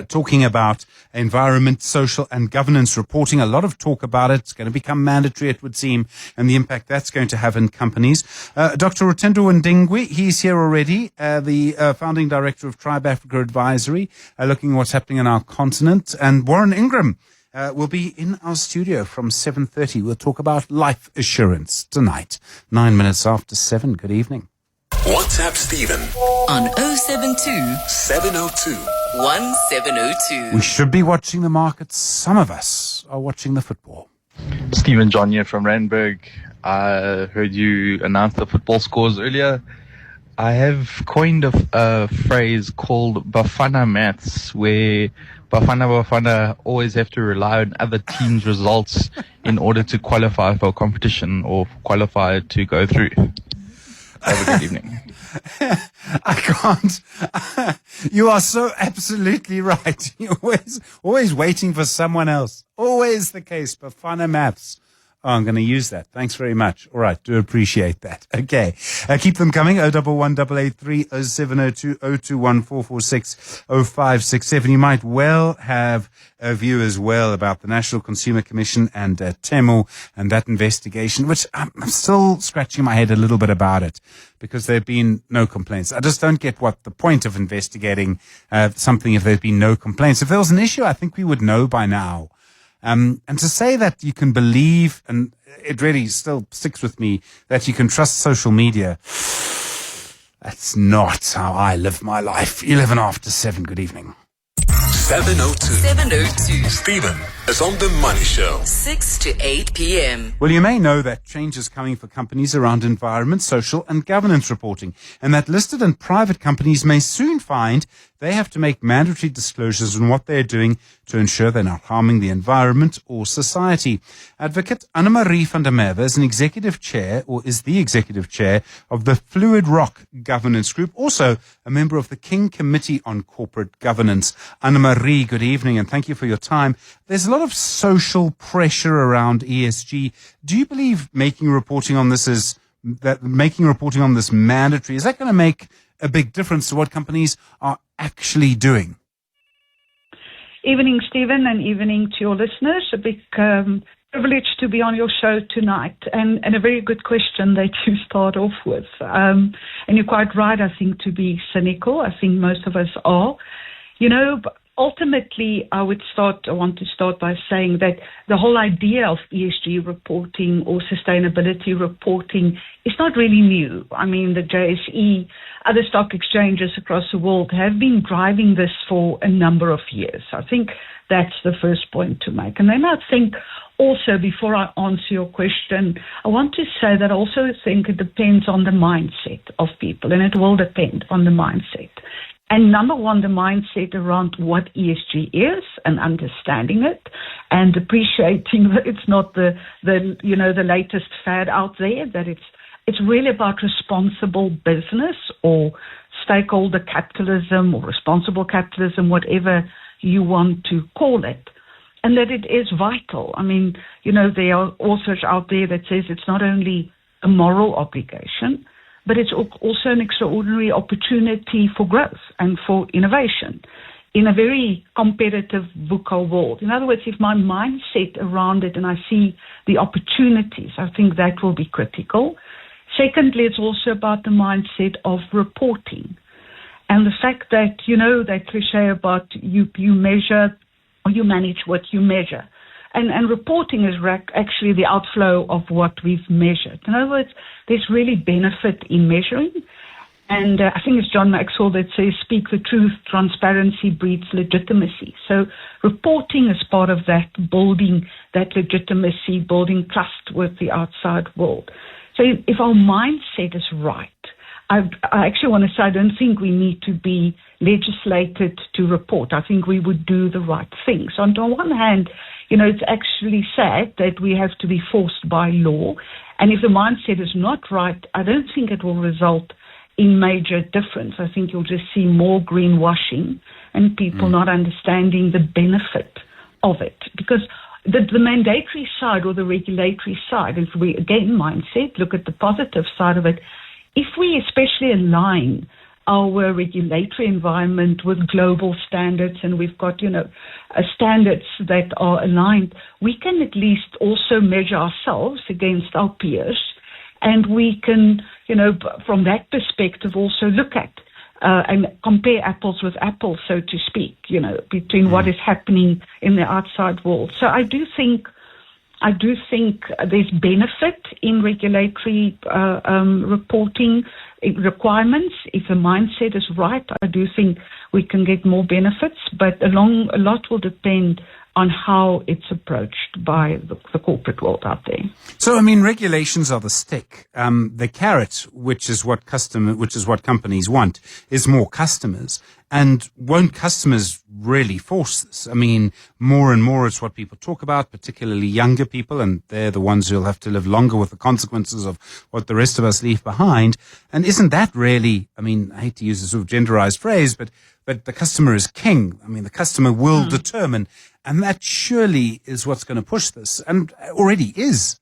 Speaker 3: talking about environment, social and governance reporting. A lot of talk about it. It's going to become mandatory, it would seem, and the impact that's going to have in companies. Dr. Rotendo Windingwi, he's here already, the founding director of Tribe Africa Advisory, looking at what's happening on our continent. And Warren Ingram will be in our studio from 7:30. We'll talk about life assurance tonight. 9 minutes after 7. Good evening.
Speaker 2: WhatsApp Stephen
Speaker 1: On 072
Speaker 2: 702
Speaker 1: 1702.
Speaker 3: We should be watching the markets. Some of us are watching the football.
Speaker 13: Stephen John here from Randburg. I heard you announce the football scores earlier. I have coined a phrase called Bafana maths, where Bafana always have to rely on other teams' results in order to qualify for a competition or qualify to go through. Have a good evening.
Speaker 3: I can't. You are so absolutely right. You're always waiting for someone else. Always the case. Bafana Maths. Oh, I'm going to use that. Thanks very much. All right. Do appreciate that. Okay. Keep them coming. 011-883 0702 021 446 0567. You might well have a view as well about the National Consumer Commission and Temu and that investigation, which I'm still scratching my head a little bit about it because there have been no complaints. I just don't get what the point of investigating something if there's been no complaints. If there was an issue, I think we would know by now. And to say that you can believe, and it really still sticks with me, that you can trust social media, that's not how I live my life. 11 after 7. Good evening.
Speaker 2: 702. Stephen is on the Money Show.
Speaker 1: 6 to 8 p.m.
Speaker 3: Well, you may know that change is coming for companies around environment, social and governance reporting, and that listed and private companies may soon find they have to make mandatory disclosures on what they're doing to ensure they're not harming the environment or society. Advocate Annemarie van der Merwe is the executive chair of the Fluid Rock Governance Group, also a member of the King Committee on Corporate Governance. Annemarie, good evening, and thank you for your time. There's a lot of social pressure around ESG. Do you believe making reporting on this mandatory, is that going to make a big difference to what companies are actually doing?
Speaker 14: Evening, Stephen, and evening to your listeners. A big privilege to be on your show tonight, and a very good question that you start off with. And you're quite right, I think, to be cynical. I think most of us are. You know, ultimately, I want to start by saying that the whole idea of ESG reporting or sustainability reporting is not really new. I mean, the JSE, other stock exchanges across the world have been driving this for a number of years. I think that's the first point to make. And then I think also, before I answer your question, I want to say that I also think it depends on the mindset of people, and it will depend on the mindset. And number one, the mindset around what ESG is and understanding it and appreciating that it's not the latest fad out there, that it's really about responsible business or stakeholder capitalism or responsible capitalism, whatever you want to call it, and that it is vital. I mean, there are authors out there that says it's not only a moral obligation, but it's also an extraordinary opportunity for growth and for innovation in a very competitive VUCA world. In other words, if my mindset around it and I see the opportunities, I think that will be critical. Secondly, it's also about the mindset of reporting and the fact that, that cliche about you measure or you manage what you measure. And reporting is actually the outflow of what we've measured. In other words, there's really benefit in measuring. And I think it's John Maxwell that says, speak the truth, transparency breeds legitimacy. So reporting is part of that, building that legitimacy, building trust with the outside world. So if our mindset is right, I actually want to say I don't think we need to be legislated to report. I think we would do the right thing. So on the one hand, it's actually sad that we have to be forced by law. And if the mindset is not right, I don't think it will result in major difference. I think you'll just see more greenwashing and people not understanding the benefit of it. Because the mandatory side or the regulatory side, if we, again, mindset, look at the positive side of it, if we especially align our regulatory environment with global standards, and we've got, standards that are aligned, we can at least also measure ourselves against our peers, and we can, from that perspective also look at and compare apples with apples, so to speak, between what is happening in the outside world. So I do think there's benefit in regulatory reporting requirements. If the mindset is right, I do think we can get more benefits, but a lot will depend on how it's approached by the corporate world out there.
Speaker 3: So, I mean, regulations are the stick. The carrot, which is what companies want, is more customers. And won't customers really force this. I mean, more and more it's what people talk about, particularly younger people, and they're the ones who'll have to live longer with the consequences of what the rest of us leave behind. And isn't that really, I mean, I hate to use a sort of genderized phrase, but the customer is king. I mean, the customer will determine, and that surely is what's going to push this, and already is.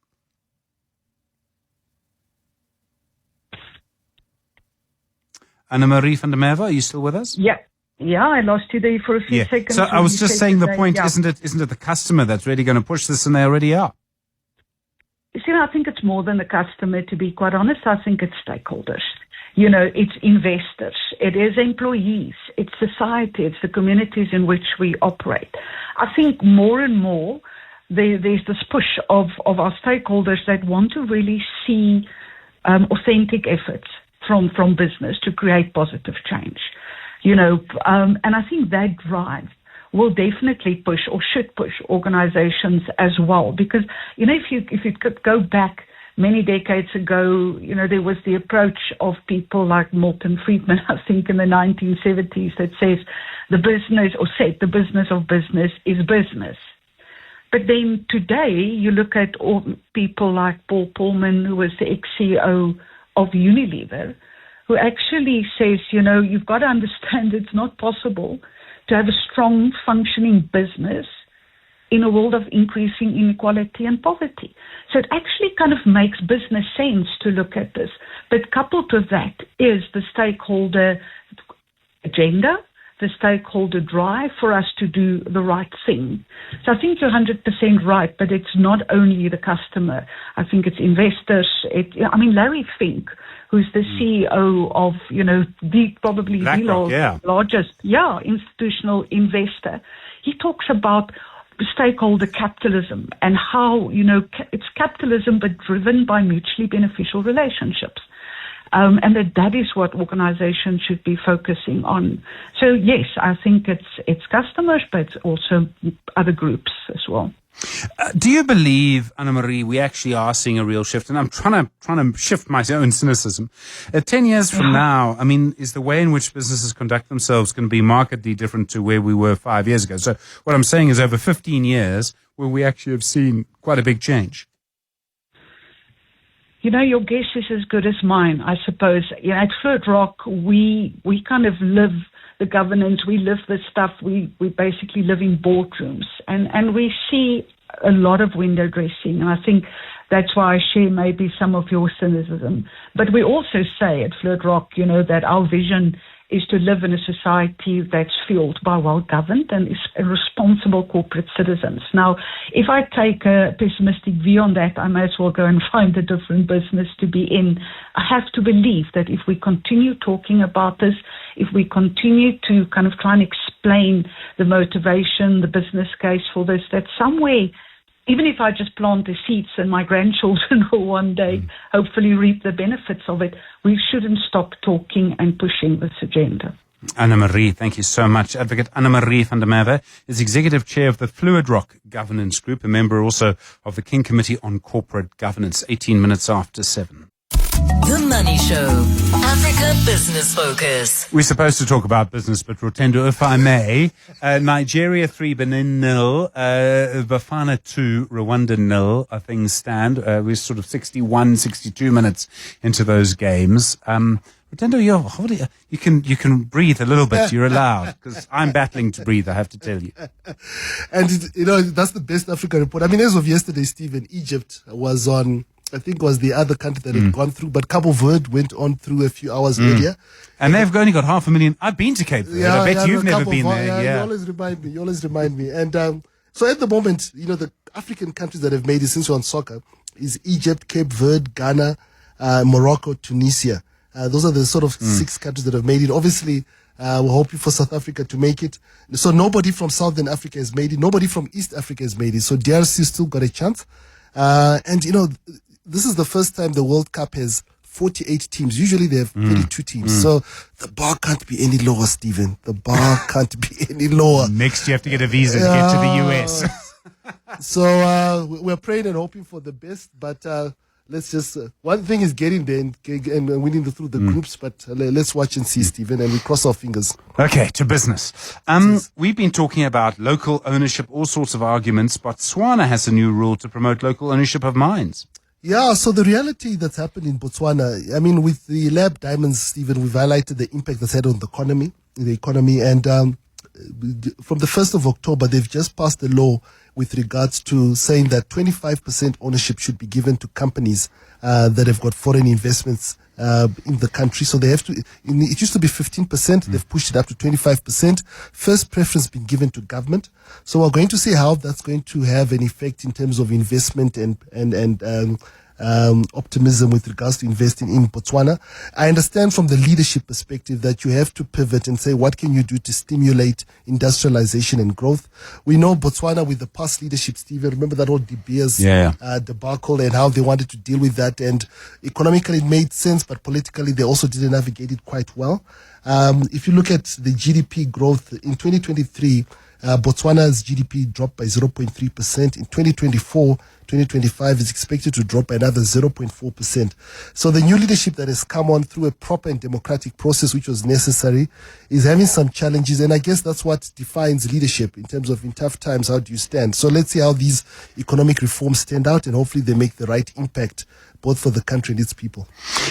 Speaker 3: Anna-Marie van der Merwe, are you still with us?
Speaker 14: Yeah, I lost you there for a few seconds.
Speaker 3: So I was just saying the point, isn't it the customer that's really going to push this, and they already are?
Speaker 14: You see, I think it's more than the customer, to be quite honest. I think it's stakeholders. You know, it's investors, it is employees, it's society, it's the communities in which we operate. I think more and more there's this push of our stakeholders that want to really see authentic efforts from business to create positive change. You know, and I think that drive will definitely push or should push organizations as well. Because, you know, if you could go back many decades ago, you know, there was the approach of people like Milton Friedman, I think in the 1970s, that says the business of business is business. But then today, you look at all people like Paul Pullman, who was the ex-CEO of Unilever, who actually says, you know, you've got to understand it's not possible to have a strong, functioning business in a world of increasing inequality and poverty. So it actually kind of makes business sense to look at this. But coupled with that is the stakeholder agenda, the stakeholder drive for us to do the right thing. So I think you're 100% right, but it's not only the customer. I think it's investors. Larry Fink, who's the CEO of, you know, probably the largest institutional investor, he talks about stakeholder capitalism and how, you know, it's capitalism but driven by mutually beneficial relationships. And that is what organizations should be focusing on. So yes, I think it's customers, but it's also other groups as well.
Speaker 3: Do you believe, Anna-Marie, we actually are seeing a real shift? And I'm trying to shift my own cynicism. 10 years from now, I mean, is the way in which businesses conduct themselves going to be markedly different to where we were 5 years ago? So what I'm saying is over 15 years, will we actually have seen quite a big change?
Speaker 14: You know, your guess is as good as mine, I suppose. You know, at Third Rock, we kind of live the governance, we live the stuff, we basically live in boardrooms. And we see a lot of window dressing. And I think that's why I share maybe some of your cynicism. But we also say at Third Rock, you know, that our vision is to live in a society that's fueled by well-governed and responsible corporate citizens. Now, if I take a pessimistic view on that, I may as well go and find a different business to be in. I have to believe that if we continue talking about this, if we continue to kind of try and explain the motivation, the business case for this, that somewhere, even if I just plant the seeds and my grandchildren will one day hopefully reap the benefits of it, we shouldn't stop talking and pushing this agenda.
Speaker 3: Anna-Marie, thank you so much. Advocate Anna-Marie van der Merwe is Executive Chair of the Fluid Rock Governance Group, a member also of the King Committee on Corporate Governance, 18 minutes after 7.
Speaker 1: The Money Show, Africa Business Focus.
Speaker 3: We're supposed to talk about business, but Rotendo, if I may, Nigeria 3, Benin 0, Bafana 2, Rwanda 0, things stand. We're sort of 61, 62 minutes into those games. Rotendo, you can breathe a little bit. You're allowed, because I'm battling to breathe, I have to tell you.
Speaker 15: And, you know, that's the best Africa report. I mean, as of yesterday, Stephen, Egypt was on, I think was the other country that had gone through, but Cabo Verde went on through a few hours earlier.
Speaker 3: And they've only got 500,000. I've been to Cape Verde. I bet you've never been there.
Speaker 15: You always remind me. And so at the moment, you know, the African countries that have made it, since we're on soccer, is Egypt, Cape Verde, Ghana, Morocco, Tunisia. Those are the sort of 6 countries that have made it. Obviously, we're hoping for South Africa to make it. So nobody from Southern Africa has made it. Nobody from East Africa has made it. So DRC still got a chance. And, you know, this is the first time the World Cup has 48 teams. Usually they have 32 teams. So the bar can't be any lower, Stephen. The bar can't be any lower.
Speaker 3: Next, you have to get a visa to get to the US.
Speaker 15: So we're praying and hoping for the best. But let's just one thing is getting there and winning through the groups, but let's watch and see, Stephen, and we cross our fingers.
Speaker 3: Okay, to business. We've been talking about local ownership, all sorts of arguments. Botswana has a new rule to promote local ownership of mines.
Speaker 15: Yeah, so the reality that's happened in Botswana, I mean, with the lab diamonds, Stephen, we've highlighted the impact that's had on the economy, and from the 1st of October, they've just passed a law with regards to saying that 25% ownership should be given to companies that have got foreign investments in the country. So they have to, it used to be 15%, they've pushed it up to 25%. First preference been given to government. So we're going to see how that's going to have an effect in terms of investment and optimism with regards to investing in Botswana. I understand from the leadership perspective that you have to pivot and say, what can you do to stimulate industrialization and growth? We know Botswana with the past leadership, Stephen, remember that old De Beers debacle and how they wanted to deal with that. And economically it made sense, but politically they also didn't navigate it quite well. If you look at the GDP growth in 2023, Botswana's GDP dropped by 0.3%. In 2025 is expected to drop by another 0.4%. So the new leadership that has come on through a proper and democratic process, which was necessary, is having some challenges. And I guess that's what defines leadership in terms of in tough times, how do you stand? So let's see how these economic reforms stand out, and hopefully they make the right impact both for the country and its people.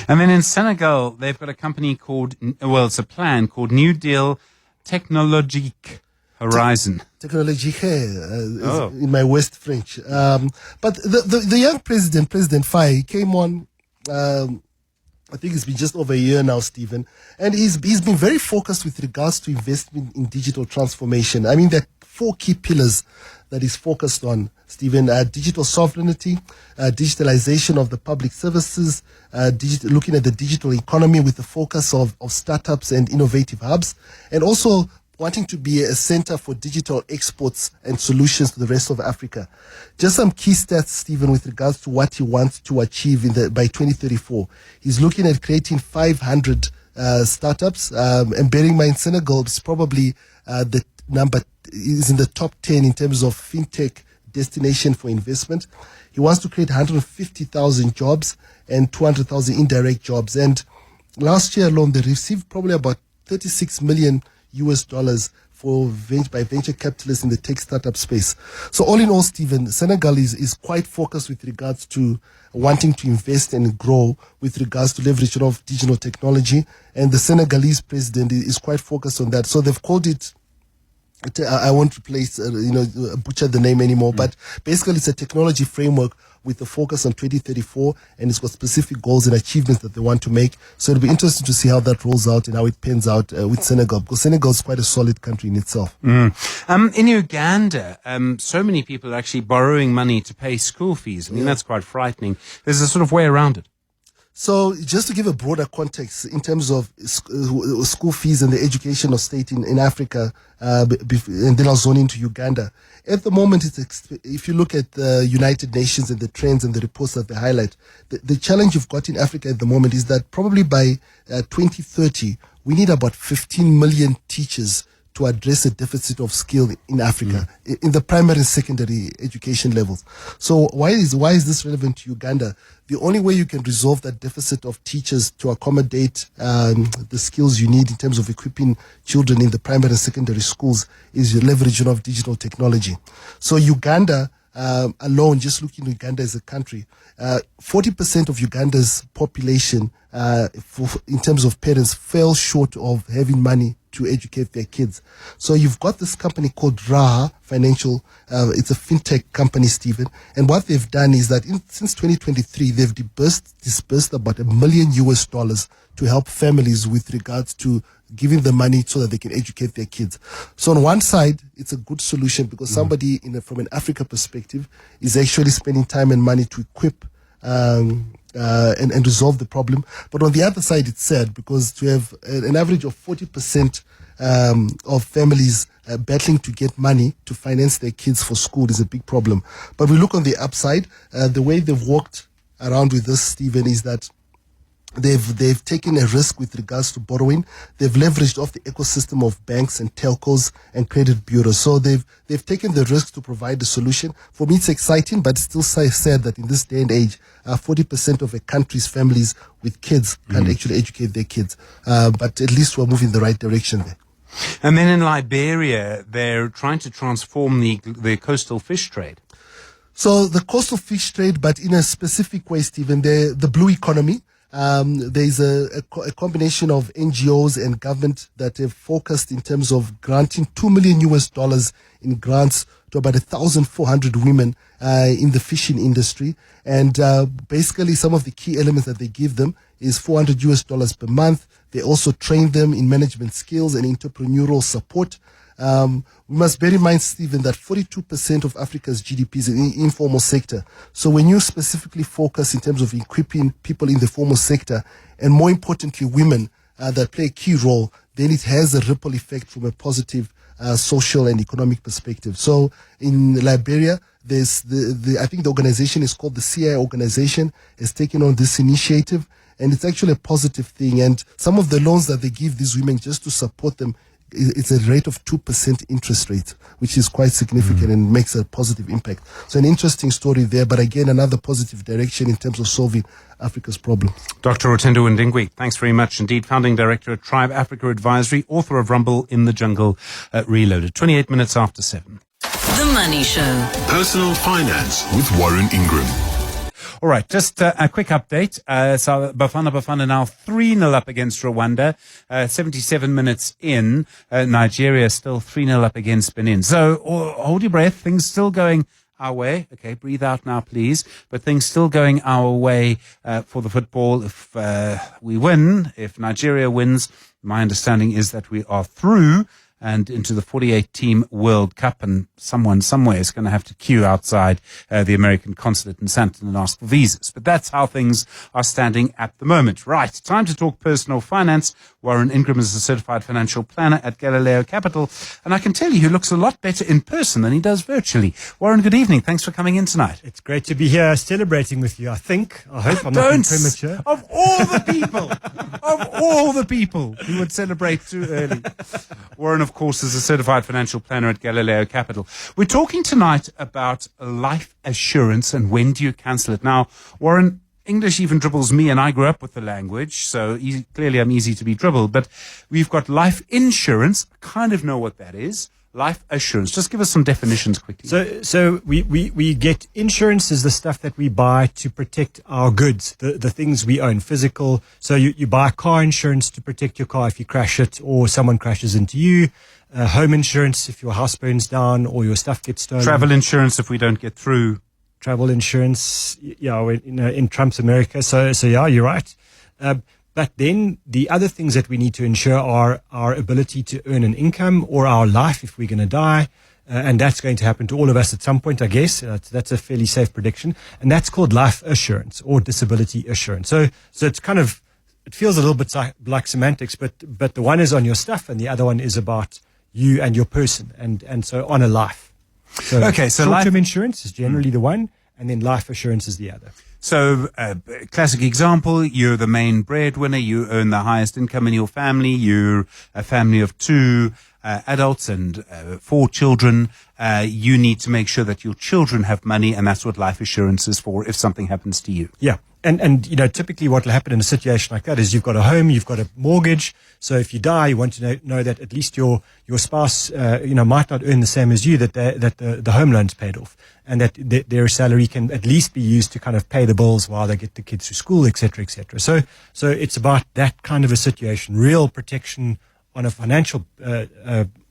Speaker 3: And then in Senegal, they've got a company called, it's a plan called New Deal Technologique Horizon.
Speaker 15: Technologique in my West French. But the young President Faye, came on, I think it's been just over a year now, Stephen, and he's been very focused with regards to investment in digital transformation. I mean, there are 4 key pillars that he's focused on, Stephen: digital sovereignty, digitalization of the public services, looking at the digital economy with the focus of startups and innovative hubs, and also wanting to be a center for digital exports and solutions to the rest of Africa. Just some key stats, Stephen, with regards to what he wants to achieve by 2034. He's looking at creating 500 startups, and bearing in mind Senegal is probably the number is in the top 10 in terms of fintech destination for investment. He wants to create 150,000 jobs and 200,000 indirect jobs. And last year alone, they received probably about $36 million by venture capitalists in the tech startup space. So all in all, Stephen, Senegal is quite focused with regards to wanting to invest and grow with regards to leverage of digital technology. And the Senegalese president is quite focused on that. So they've called it, I won't butcher the name anymore, but basically it's a technology framework with a focus on 2034, and it's got specific goals and achievements that they want to make. So it'll be interesting to see how that rolls out and how it pans out with Senegal, because Senegal is quite a solid country in itself.
Speaker 3: In Uganda, so many people are actually borrowing money to pay school fees. I mean, that's quite frightening. There's a sort of way around it.
Speaker 15: So just to give a broader context in terms of school fees and the educational state in Africa, and then I'll zone into Uganda. At the moment, if you look at the United Nations and the trends and the reports that they highlight, the challenge you've got in Africa at the moment is that probably by 2030, we need about 15 million teachers to address a deficit of skill in Africa, in the primary and secondary education levels. So why is this relevant to Uganda? The only way you can resolve that deficit of teachers to accommodate the skills you need in terms of equipping children in the primary and secondary schools is your leveraging of digital technology. So Uganda alone, just looking at Uganda as a country, 40% of Uganda's population, in terms of parents, fell short of having money to educate their kids. So you've got this company called Raha Financial. It's a fintech company, Stephen. And what they've done is that since 2023, they've disbursed about $1 million to help families with regards to giving them money so that they can educate their kids. So on one side, it's a good solution because somebody from an Africa perspective is actually spending time and money to equip and resolve the problem. But on the other side, it's sad because to have an average of 40% of families battling to get money to finance their kids for school is a big problem. But we look on the upside. The way they've walked around with this, Stephen, is that They've taken a risk with regards to borrowing. They've leveraged off the ecosystem of banks and telcos and credit bureaus. So they've taken the risk to provide the solution. For me, it's exciting, but it's still sad that in this day and age, 40% of a country's families with kids can't actually educate their kids. But at least we're moving in the right direction there.
Speaker 3: And then in Liberia, they're trying to transform the coastal fish trade.
Speaker 15: So the coastal fish trade, but in a specific way, Stephen, the blue economy. There's a combination of NGOs and government that have focused in terms of granting $2 million in grants to about 1,400 women in the fishing industry. And basically some of the key elements that they give them is $400 per month. They also train them in management skills and entrepreneurial support. We must bear in mind, Stephen, that 42% of Africa's GDP is in the informal sector. So when you specifically focus in terms of equipping people in the formal sector, and more importantly, women that play a key role, then it has a ripple effect from a positive social and economic perspective. So in Liberia, there's I think the organization is called the CI organization, has taken on this initiative, and it's actually a positive thing. And some of the loans that they give these women just to support them, it's a rate of 2% interest rate, which is quite significant and makes a positive impact. So an interesting story there, but again, another positive direction in terms of solving Africa's problems.
Speaker 3: Dr. Otendo Ndingwi, thanks very much indeed. Founding Director at Tribe Africa Advisory, author of Rumble in the Jungle Reloaded. 28 minutes after 7.
Speaker 1: The Money Show.
Speaker 2: Personal Finance with Warren Ingram.
Speaker 3: All right, just a quick update. So Bafana now 3-0 up against Rwanda. 77 minutes in, Nigeria still 3-0 up against Benin. So hold your breath. Things still going our way. Okay, breathe out now, please. But things still going our way for the football. If we win, if Nigeria wins, my understanding is that we are through and into the 48-team World Cup, and someone somewhere is going to have to queue outside the American consulate in Sandton and ask for visas. But that's how things are standing at the moment. Right, time to talk personal finance. Warren Ingram is a certified financial planner at Galileo Capital, and I can tell you he looks a lot better in person than he does virtually. Warren, good evening. Thanks for coming in tonight.
Speaker 16: It's great to be here celebrating with you, I hope I'm not being premature.
Speaker 3: Of all the people who would celebrate too early. Warren, of course, is a certified financial planner at Galileo Capital. We're talking tonight about life assurance and when do you cancel it. Now, Warren, English even dribbles me, and I grew up with the language, so clearly I'm easy to be dribbled. But we've got life insurance. I kind of know what that is. Life assurance. Just give us some definitions quickly.
Speaker 16: So we get insurance is the stuff that we buy to protect our goods, the things we own, physical. So you buy car insurance to protect your car if you crash it or someone crashes into you. Home insurance if your house burns down or your stuff gets stolen.
Speaker 3: Travel insurance if we don't get through.
Speaker 16: Travel insurance, in Trump's America. So yeah, you're right. But then the other things that we need to ensure are our ability to earn an income or our life if we're going to die. And that's going to happen to all of us at some point, I guess. That's a fairly safe prediction. And that's called life assurance or disability assurance. So it's kind of, it feels a little bit like semantics, but the one is on your stuff and the other one is about you and your person and so on a life. So short-term insurance is generally the one, and then life assurance is the other.
Speaker 3: So, classic example, you're the main breadwinner, you earn the highest income in your family, you're a family of 2 adults and 4 children. You need to make sure that your children have money, and that's what life assurance is for if something happens to you.
Speaker 16: Yeah. And typically what will happen in a situation like that is you've got a home, you've got a mortgage. So if you die, you want to know that at least your spouse, might not earn the same as you, that the home loan's paid off, and that their salary can at least be used to kind of pay the bills while they get the kids through school, et cetera, et cetera. So it's about that kind of a situation, real protection on a financial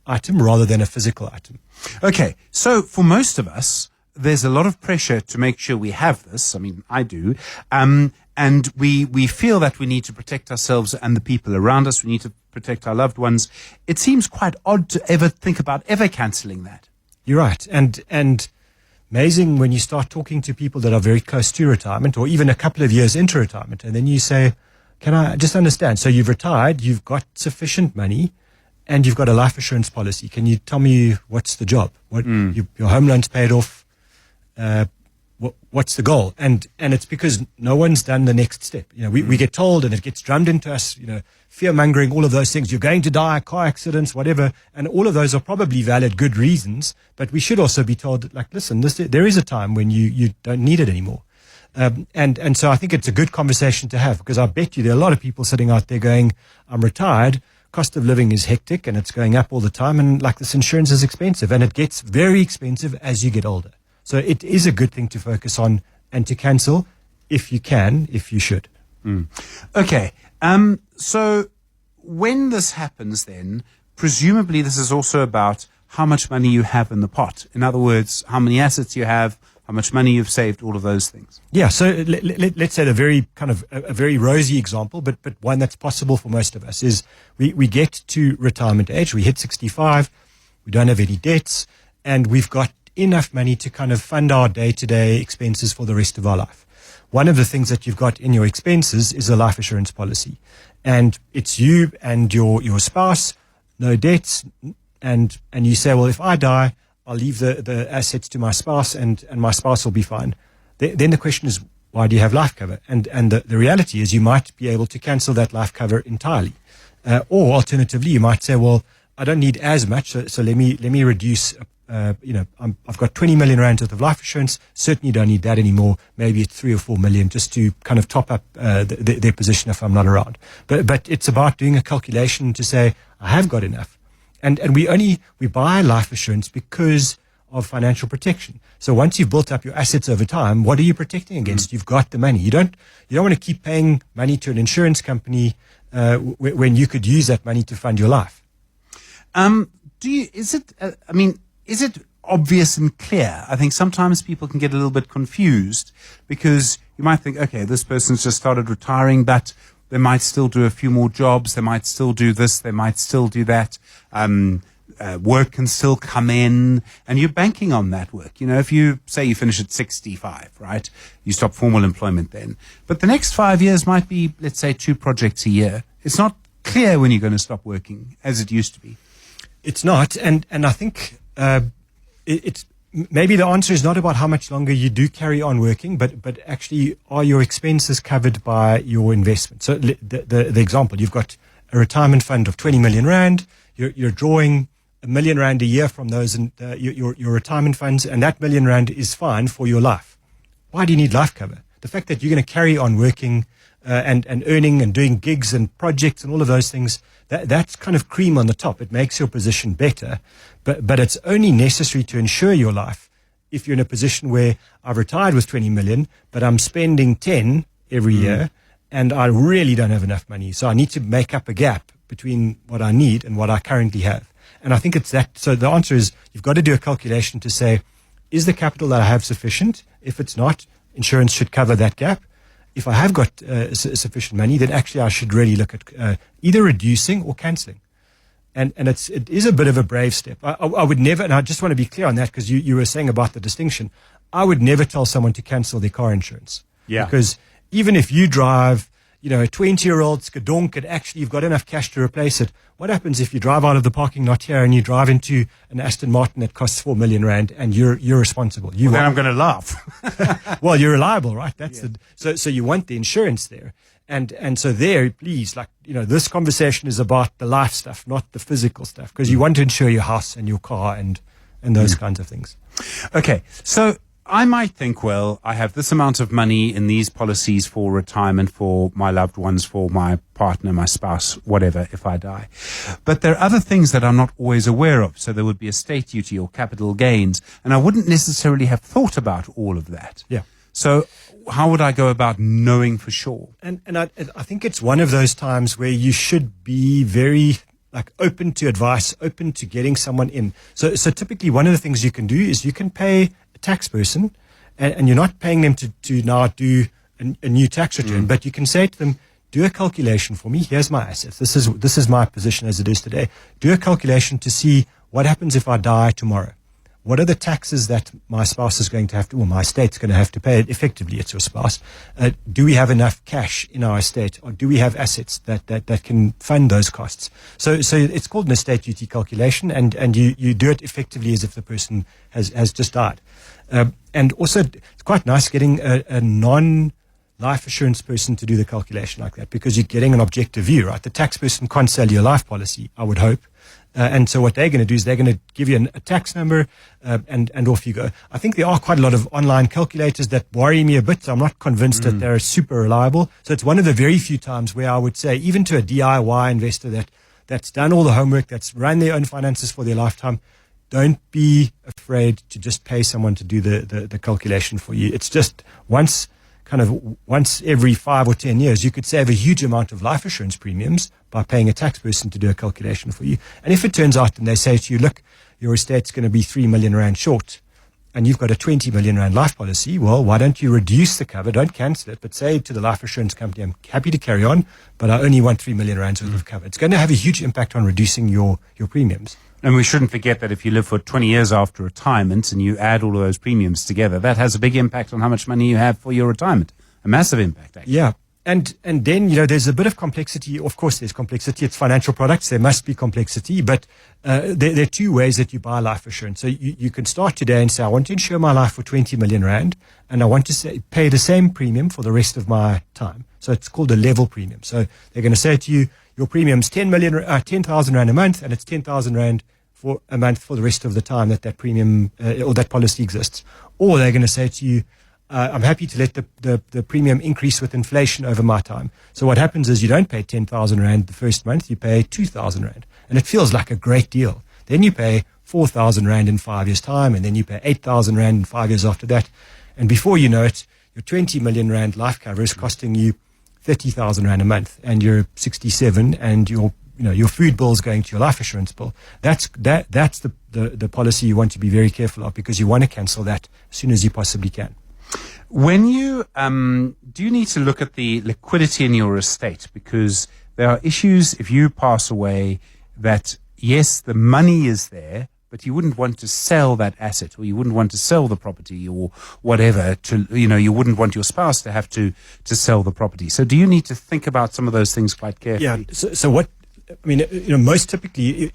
Speaker 16: item rather than a physical item.
Speaker 3: Okay. So for most of us, there's a lot of pressure to make sure we have this. I mean, I do. And we feel that we need to protect ourselves and the people around us. We need to protect our loved ones. It seems quite odd to ever think about ever cancelling that.
Speaker 16: You're right. And amazing when you start talking to people that are very close to retirement or even a couple of years into retirement. And then you say, can I just understand? So you've retired, you've got sufficient money, and you've got a life assurance policy. Can you tell me what's the job? Your home loan's paid off. what's the goal? And it's because no one's done the next step. We get told, and it gets drummed into us, fear mongering, all of those things. You're going to die, car accidents, whatever. And all of those are probably valid, good reasons. But we should also be told, like, listen, there is a time when you don't need it anymore. And so I think it's a good conversation to have, because I bet you there are a lot of people sitting out there going, I'm retired. Cost of living is hectic and it's going up all the time. And like, this insurance is expensive, and it gets very expensive as you get older. So it is a good thing to focus on and to cancel if you can, if you should.
Speaker 3: Okay. So when this happens, then presumably this is also about how much money you have in the pot. In other words, how many assets you have, how much money you've saved, all of those things.
Speaker 16: Yeah. So let's say a very kind of a very rosy example, but one that's possible for most of us is we get to retirement age, we hit 65, we don't have any debts, and we've got enough money to kind of fund our day-to-day expenses for the rest of our life. One of the things that you've got in your expenses is a life assurance policy. And it's you and your spouse, no debts, and you say, well, if I die, I'll leave the assets to my spouse and my spouse will be fine. Then the question is, why do you have life cover? And the reality is you might be able to cancel that life cover entirely. Or alternatively, you might say, well, I don't need as much, so let me reduce. I've got 20 million rand worth of life insurance. Certainly don't need that anymore. Maybe it's 3 or 4 million just to kind of top up their position if I'm not around. But it's about doing a calculation to say, I have got enough. And we buy life insurance because of financial protection. So once you've built up your assets over time, what are you protecting against? You've got the money. You don't want to keep paying money to an insurance company when you could use that money to fund your life.
Speaker 3: Is it obvious and clear? I think sometimes people can get a little bit confused because you might think, okay, this person's just started retiring, but they might still do a few more jobs. They might still do this. They might still do that. Work can still come in, and you're banking on that work. If you say you finish at 65, right? You stop formal employment then. But the next 5 years might be, let's say, 2 projects a year. It's not clear when you're going to stop working as it used to be.
Speaker 16: It's not. And I think it's maybe the answer is not about how much longer you do carry on working, but actually are your expenses covered by your investment? So the example, you've got a retirement fund of 20 million rand, you're drawing R1 million a year from those and your retirement funds, and that R1 million is fine for your life. Why do you need life cover? The fact that you're going to carry on working and earning and doing gigs and projects and all of those things, that's kind of cream on the top. It makes your position better, but it's only necessary to insure your life if you're in a position where I've retired with 20 million, but I'm spending 10 every year, and I really don't have enough money. So I need to make up a gap between what I need and what I currently have. And I think it's that. So the answer is you've got to do a calculation to say, is the capital that I have sufficient? If it's not, insurance should cover that gap. If I have got sufficient money, then actually I should really look at either reducing or cancelling. And it is a bit of a brave step. I would never, and I just want to be clear on that because you were saying about the distinction. I would never tell someone to cancel their car insurance.
Speaker 3: Yeah.
Speaker 16: Because even if you drive, a 20-year-old Skadonk and actually you've got enough cash to replace it, what happens if you drive out of the parking lot here and you drive into an Aston Martin that costs 4 million rand and you're responsible?
Speaker 3: Then I'm going to laugh.
Speaker 16: Well, you're reliable, right? That's so you want the insurance there. And so there, please, this conversation is about the life stuff, not the physical stuff, because you want to insure your house and your car and those kinds of things.
Speaker 3: Okay. So I might think, well, I have this amount of money in these policies for retirement for my loved ones, for my partner, my spouse, whatever, if I die. But there are other things that I'm not always aware of. So there would be estate duty or capital gains. And I wouldn't necessarily have thought about all of that.
Speaker 16: Yeah.
Speaker 3: So how would I go about knowing for sure?
Speaker 16: And I think it's one of those times where you should be very open to advice, open to getting someone in. So typically one of the things you can do is you can pay a tax person, and you're not paying them to now do a new tax return, but you can say to them, do a calculation for me. Here's my assets. This is my position as it is today. Do a calculation to see what happens if I die tomorrow. what are the taxes that my spouse is going to have to, or my estate's going to have to pay? Effectively, it's your spouse. Do we have enough cash in our estate, or do we have assets that can fund those costs? So it's called an estate duty calculation, and you do it effectively as if the person has just died. And also, it's quite nice getting a non-life assurance person to do the calculation like that, because you're getting an objective view, right? The tax person can't sell you a life policy, I would hope. And so what they're going to do is they're going to give you a tax number, and off you go. I think there are quite a lot of online calculators that worry me a bit. So I'm not convinced that they're super reliable. So it's one of the very few times where I would say, even to a DIY investor that's done all the homework, that's run their own finances for their lifetime, don't be afraid to just pay someone to do the calculation for you. It's just once every 5 or 10 years, you could save a huge amount of life assurance premiums by paying a tax person to do a calculation for you. And if it turns out and they say to you, look, your estate's going to be 3 million rand short, and you've got a 20 million rand life policy, well, why don't you reduce the cover? Don't cancel it, but say to the life assurance company, I'm happy to carry on, but I only want 3 million rand worth of cover. It's going to have a huge impact on reducing your premiums.
Speaker 3: And we shouldn't forget that if you live for 20 years after retirement and you add all of those premiums together, that has a big impact on how much money you have for your retirement. A massive impact, actually.
Speaker 16: Yeah. And then, there's a bit of complexity. Of course, there's complexity. It's financial products. There must be complexity. But there are two ways that you buy life assurance. So you can start today and say, I want to insure my life for 20 million rand, and I want to pay the same premium for the rest of my time. So it's called a level premium. So they're going to say to you, your premium's 10,000 rand a month, and it's 10,000 rand for a month for the rest of the time that premium or that policy exists. Or they're going to say to you, I'm happy to let the premium increase with inflation over my time. So what happens is you don't pay 10,000 rand the first month, you pay 2,000 rand. And it feels like a great deal. Then you pay 4,000 rand in 5 years' time, and then you pay 8,000 rand in 5 years after that. And before you know it, your 20 million rand life cover is costing you 30,000 rand a month, and you're 67, and your food bill is going to your life assurance bill. That's the policy you want to be very careful of, because you want to cancel that as soon as you possibly can.
Speaker 3: When you do you need to look at the liquidity in your estate? Because there are issues if you pass away that, yes, the money is there, but you wouldn't want to sell that asset, or you wouldn't want to sell the property, or whatever. You wouldn't want your spouse to have to sell the property. So do you need to think about some of those things quite carefully?
Speaker 16: Yeah. So what? I mean, most typically,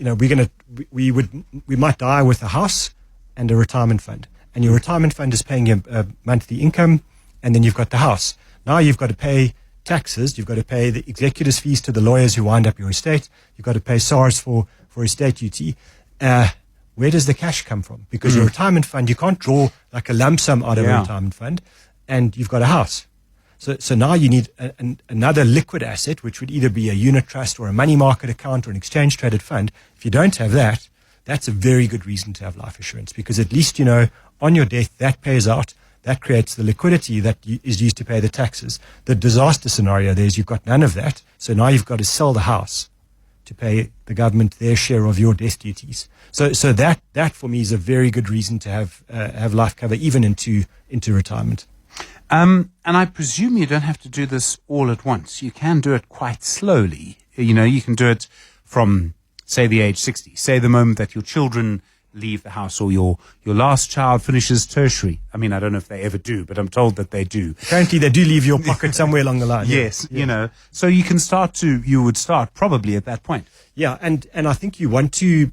Speaker 16: we might die with a house and a retirement fund. And your retirement fund is paying you a monthly income, and then you've got the house. Now you've got to pay taxes, you've got to pay the executors' fees to the lawyers who wind up your estate, you've got to pay SARS for estate duty. Where does the cash come from? Because your retirement fund, you can't draw like a lump sum out of a retirement fund, and you've got a house. So now you need another liquid asset, which would either be a unit trust or a money market account or an exchange traded fund. If you don't have that, that's a very good reason to have life assurance, because at least, on your death, that pays out. That creates the liquidity that is used to pay the taxes. The disaster scenario there is you've got none of that. So now you've got to sell the house to pay the government their share of your death duties. So that for me is a very good reason to have life cover even into retirement.
Speaker 3: And I presume you don't have to do this all at once. You can do it quite slowly. You can do it from, say, the age 60. Say the moment that your children leave the house, or your last child finishes tertiary. I mean, I don't know if they ever do, but I'm told that they do.
Speaker 16: Apparently they do leave your pocket somewhere along the line.
Speaker 3: Yes, so you would start probably at that point.
Speaker 16: Yeah, and I think you want to,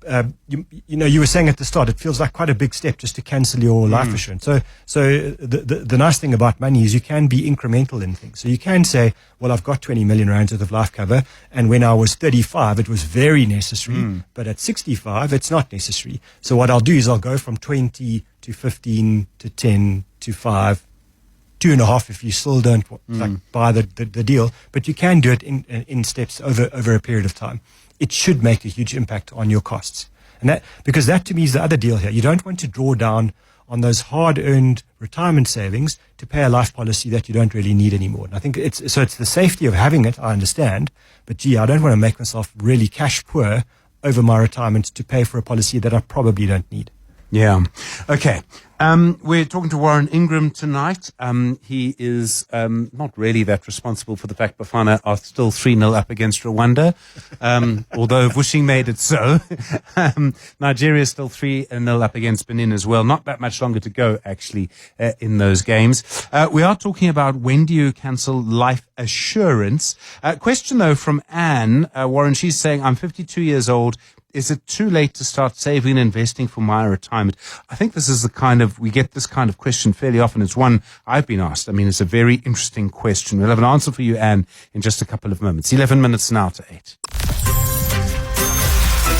Speaker 16: you were saying at the start, it feels like quite a big step just to cancel your life assurance. So the nice thing about money is you can be incremental in things. So you can say, well, I've got 20 million rand worth of life cover, and when I was 35, it was very necessary, but at 65, it's not necessary. So what I'll do is I'll go from 20 to 15 to 10 to 5, 2.5 if you still don't buy the deal, but you can do it in steps over a period of time. It should make a huge impact on your costs. And because that to me is the other deal here. You don't want to draw down on those hard-earned retirement savings to pay a life policy that you don't really need anymore. And I think it's the safety of having it, I understand, but I don't want to make myself really cash poor over my retirement to pay for a policy that I probably don't need.
Speaker 3: Yeah. Okay. We're talking to Warren Ingram tonight. He is not really that responsible for the fact Bafana are still 3-0 up against Rwanda, although Vushing made it so. Nigeria is still 3-0 up against Benin as well. Not that much longer to go, actually, in those games. We are talking about when do you cancel life assurance. Question, though, from Anne. Warren, she's saying, I'm 52 years old. Is it too late to start saving and investing for my retirement? I think this is we get this kind of question fairly often. It's one I've been asked. I mean, it's a very interesting question. We'll have an answer for you, Anne, in just a couple of moments. 11 minutes now to 8.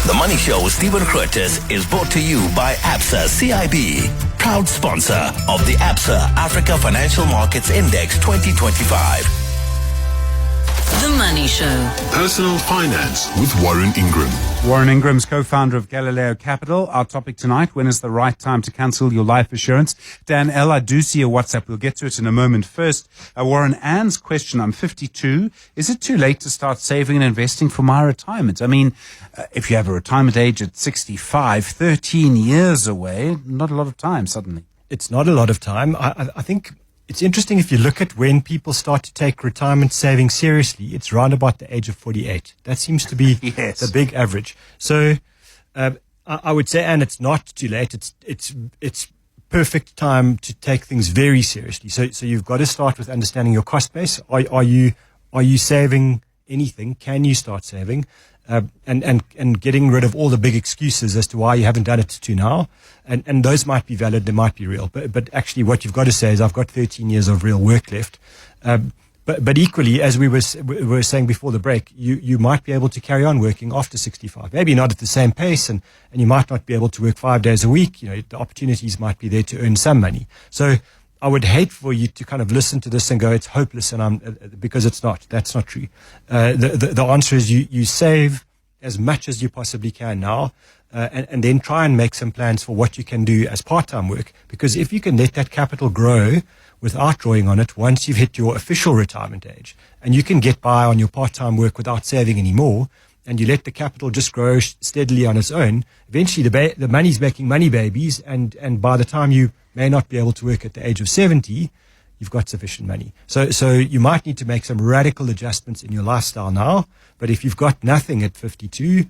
Speaker 11: The Money Show with Stephen Grootes is brought to you by Absa CIB, proud sponsor of the Absa Africa Financial Markets Index 2025.
Speaker 1: The Money Show.
Speaker 2: Personal Finance with Warren Ingram.
Speaker 3: Warren Ingram's co-founder of Galileo Capital. Our topic tonight, when is the right time to cancel your life assurance? Dan L., I do see a WhatsApp. We'll get to it in a moment. First, Warren, Anne's question, I'm 52. Is it too late to start saving and investing for my retirement? I mean, if you have a retirement age at 65, 13 years away, not a lot of time suddenly.
Speaker 16: It's not a lot of time. I think it's interesting if you look at when people start to take retirement saving seriously, it's around about the age of 48. That seems to be the big average. So I would say, and it's not too late. It's perfect time to take things very seriously. So you've got to start with understanding your cost base. Are you saving anything? Can you start saving? And getting rid of all the big excuses as to why you haven't done it to now. And those might be valid, they might be real. But actually what you've got to say is, I've got 13 years of real work left. But equally, as we were saying before the break, you might be able to carry on working after 65. Maybe not at the same pace, and you might not be able to work 5 days a week. You know, the opportunities might be there to earn some money. So I would hate for you to kind of listen to this and go, it's hopeless, and because it's not. That's not true. The answer is you save as much as you possibly can now, and then try and make some plans for what you can do as part-time work. Because if you can let that capital grow without drawing on it once you've hit your official retirement age, and you can get by on your part-time work without saving anymore, and you let the capital just grow steadily on its own, eventually the money's making money babies, and by the time you may not be able to work at the age of 70, you've got sufficient money. So you might need to make some radical adjustments in your lifestyle now, but if you've got nothing at 52,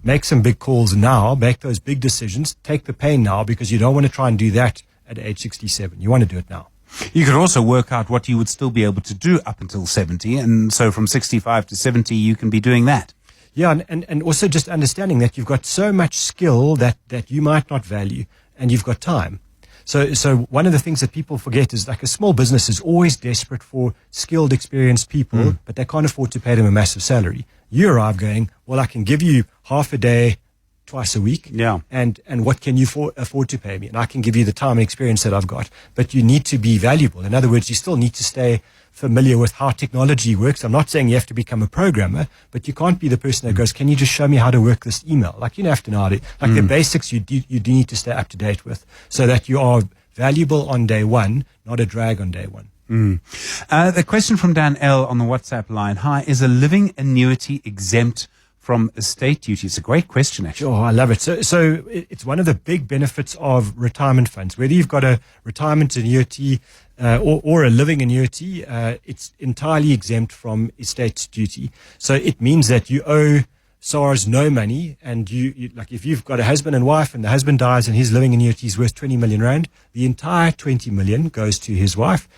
Speaker 16: make some big calls now, make those big decisions, take the pain now, because you don't want to try and do that at age 67. You want to do it now.
Speaker 3: You could also work out what you would still be able to do up until 70, and so from 65 to 70, you can be doing that.
Speaker 16: Yeah, and also just understanding that you've got so much skill that you might not value, and you've got time. So one of the things that people forget is, like, a small business is always desperate for skilled, experienced people, but they can't afford to pay them a massive salary. You arrive going, well, I can give you half a day twice a week, and what can you afford to pay me? And I can give you the time and experience that I've got, but you need to be valuable. In other words, you still need to stay familiar with how technology works. I'm not saying you have to become a programmer, but you can't be the person that goes, can you just show me how to work this email? Like, you don't have to know how to, like the basics you do need to stay up to date with, so that you are valuable on day one, not a drag on day one.
Speaker 3: The question from Dan L. on the WhatsApp line. Hi, is a living annuity exempt from estate duty? It's a great question, actually.
Speaker 16: Oh, I love it. So it's one of the big benefits of retirement funds. Whether you've got a retirement annuity or a living annuity, it's entirely exempt from estate duty. So it means that you owe SARS no money, and you like, if you've got a husband and wife and the husband dies and his living annuity is worth 20 million rand, the entire 20 million goes to his wife,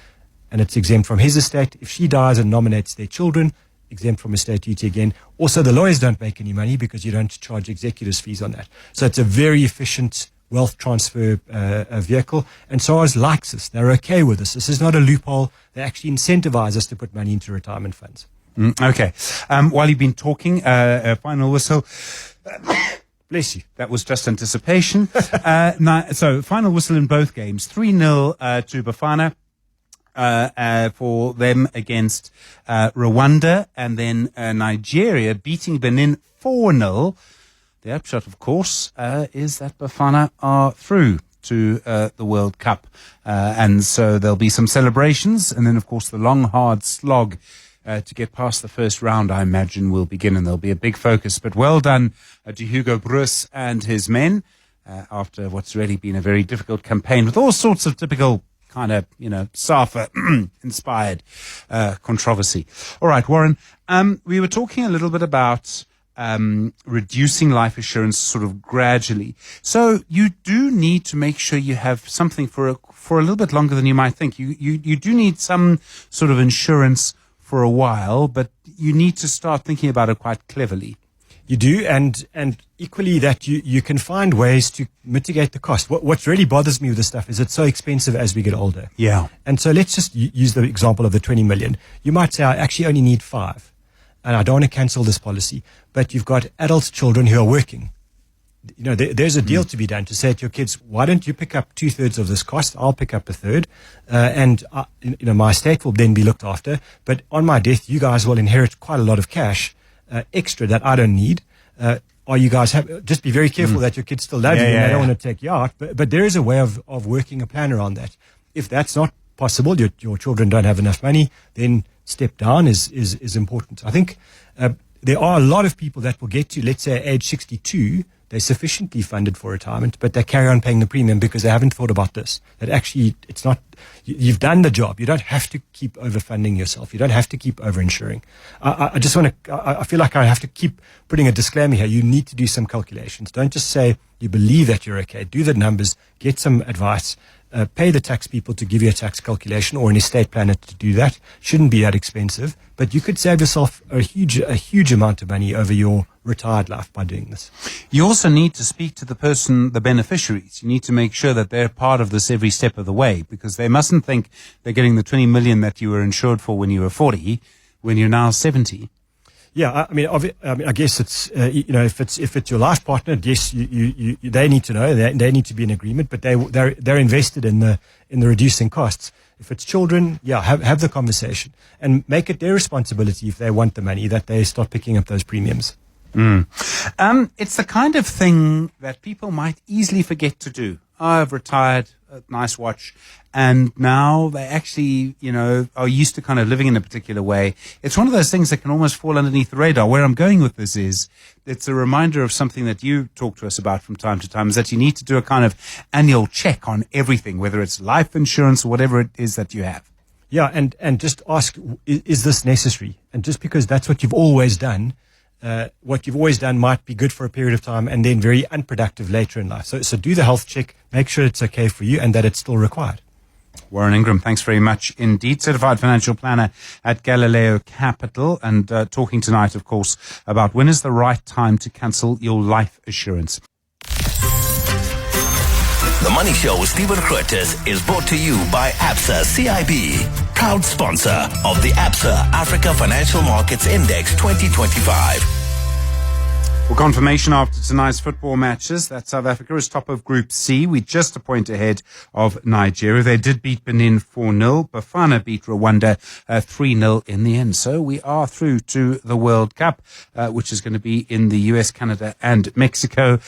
Speaker 16: and it's exempt from his estate. If she dies and nominates their children, exempt from estate duty again. Also, the lawyers don't make any money because you don't charge executors' fees on that. So it's a very efficient wealth transfer vehicle, and SARS likes us. They're okay with us. This is not a loophole. They actually incentivize us to put money into retirement funds.
Speaker 3: Okay. While you've been talking, final whistle.
Speaker 16: Bless you.
Speaker 3: That was just anticipation. So final whistle in both games. 3-0 to Bafana. For them against Rwanda, and then Nigeria beating Benin 4-0. The upshot, of course, is that Bafana are through to the World Cup. And so there'll be some celebrations, and then, of course, the long, hard slog to get past the first round, I imagine, will begin, and there'll be a big focus. But well done to Hugo Broos and his men. after what's really been a very difficult campaign with all sorts of typical kind of, SAFA inspired controversy. All right, Warren, we were talking a little bit about reducing life assurance sort of gradually. So you do need to make sure you have something for a little bit longer than you might think. You do need some sort of insurance for a while, but you need to start thinking about it quite cleverly.
Speaker 16: You do, and equally that you can find ways to mitigate the cost. What really bothers me with this stuff is it's so expensive as we get older.
Speaker 3: Yeah.
Speaker 16: And so let's just use the example of the 20 million. You might say, I actually only need 5, and I don't want to cancel this policy. But you've got adult children who are working. There's a deal to be done to say to your kids, why don't you pick up 2/3 of this cost? I'll pick up 1/3, and my estate will then be looked after. But on my death, you guys will inherit quite a lot of cash extra that I don't need. Are you guys just be very careful that your kids still love you and they don't want to take you out. But there is a way of working a plan around that. If that's not possible, your children don't have enough money, then step down is important. I think there are a lot of people that will get to, let's say, age 62, they're sufficiently funded for retirement, but they carry on paying the premium because they haven't thought about this. That actually, it's not, you've done the job. You don't have to keep overfunding yourself. You don't have to keep overinsuring. I just want to, I feel like I have to keep putting a disclaimer here. You need to do some calculations. Don't just say you believe that you're okay. Do the numbers, get some advice. Pay the tax people to give you a tax calculation or an estate planner to do that. Shouldn't be that expensive, but you could save yourself a huge amount of money over your retired life by doing this.
Speaker 3: You also need to speak to the beneficiaries. You need to make sure that they're part of this every step of the way, because they mustn't think they're getting the 20 million that you were insured for when you were 40, when you're now 70.
Speaker 16: Yeah, I mean, I guess it's if it's your life partner, yes, they need to know, they need to be in agreement, but they're invested in the reducing costs. If it's children, have the conversation and make it their responsibility if they want the money that they start picking up those premiums.
Speaker 3: It's the kind of thing that people might easily forget to do. I've retired, a nice watch, and now they actually, are used to kind of living in a particular way. It's one of those things that can almost fall underneath the radar. Where I'm going with this is, it's a reminder of something that you talk to us about from time to time, is that you need to do a kind of annual check on everything, whether it's life insurance or whatever it is that you have.
Speaker 16: Yeah, and just ask, is this necessary? And just because that's what you've always done, what you've always done might be good for a period of time and then very unproductive later in life. So do the health check, make sure it's okay for you and that it's still required.
Speaker 3: Warren Ingram, thanks very much indeed. Certified financial planner at Galileo Capital, and talking tonight, of course, about when is the right time to cancel your life assurance.
Speaker 11: The Money Show with Stephen Grootes is brought to you by Absa CIB, proud sponsor of the Absa Africa Financial Markets Index 2025.
Speaker 3: Well, confirmation after tonight's football matches that South Africa is top of Group C. We're just a point ahead of Nigeria. They did beat Benin 4-0. Bafana beat Rwanda 3-0 in the end. So we are through to the World Cup, which is going to be in the US, Canada and Mexico.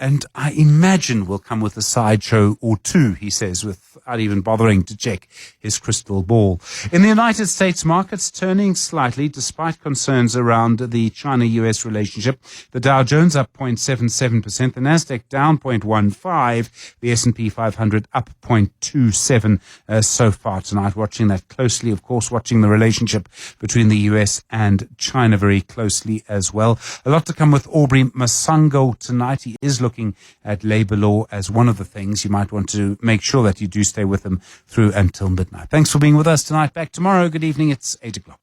Speaker 3: And I imagine will come with a sideshow or two, he says, without even bothering to check his crystal ball. In the United States, markets turning slightly despite concerns around the China-US relationship. The Dow Jones up 0.77%, the Nasdaq down 0.15%, the S&P 500 up 0.27% so far tonight. Watching that closely, of course, watching the relationship between the US and China very closely as well. A lot to come with Aubrey Masango tonight. He is looking at labor law as one of the things. You might want to make sure that you do stay with them through until midnight. Thanks for being with us tonight. Back tomorrow. Good evening. It's 8 o'clock.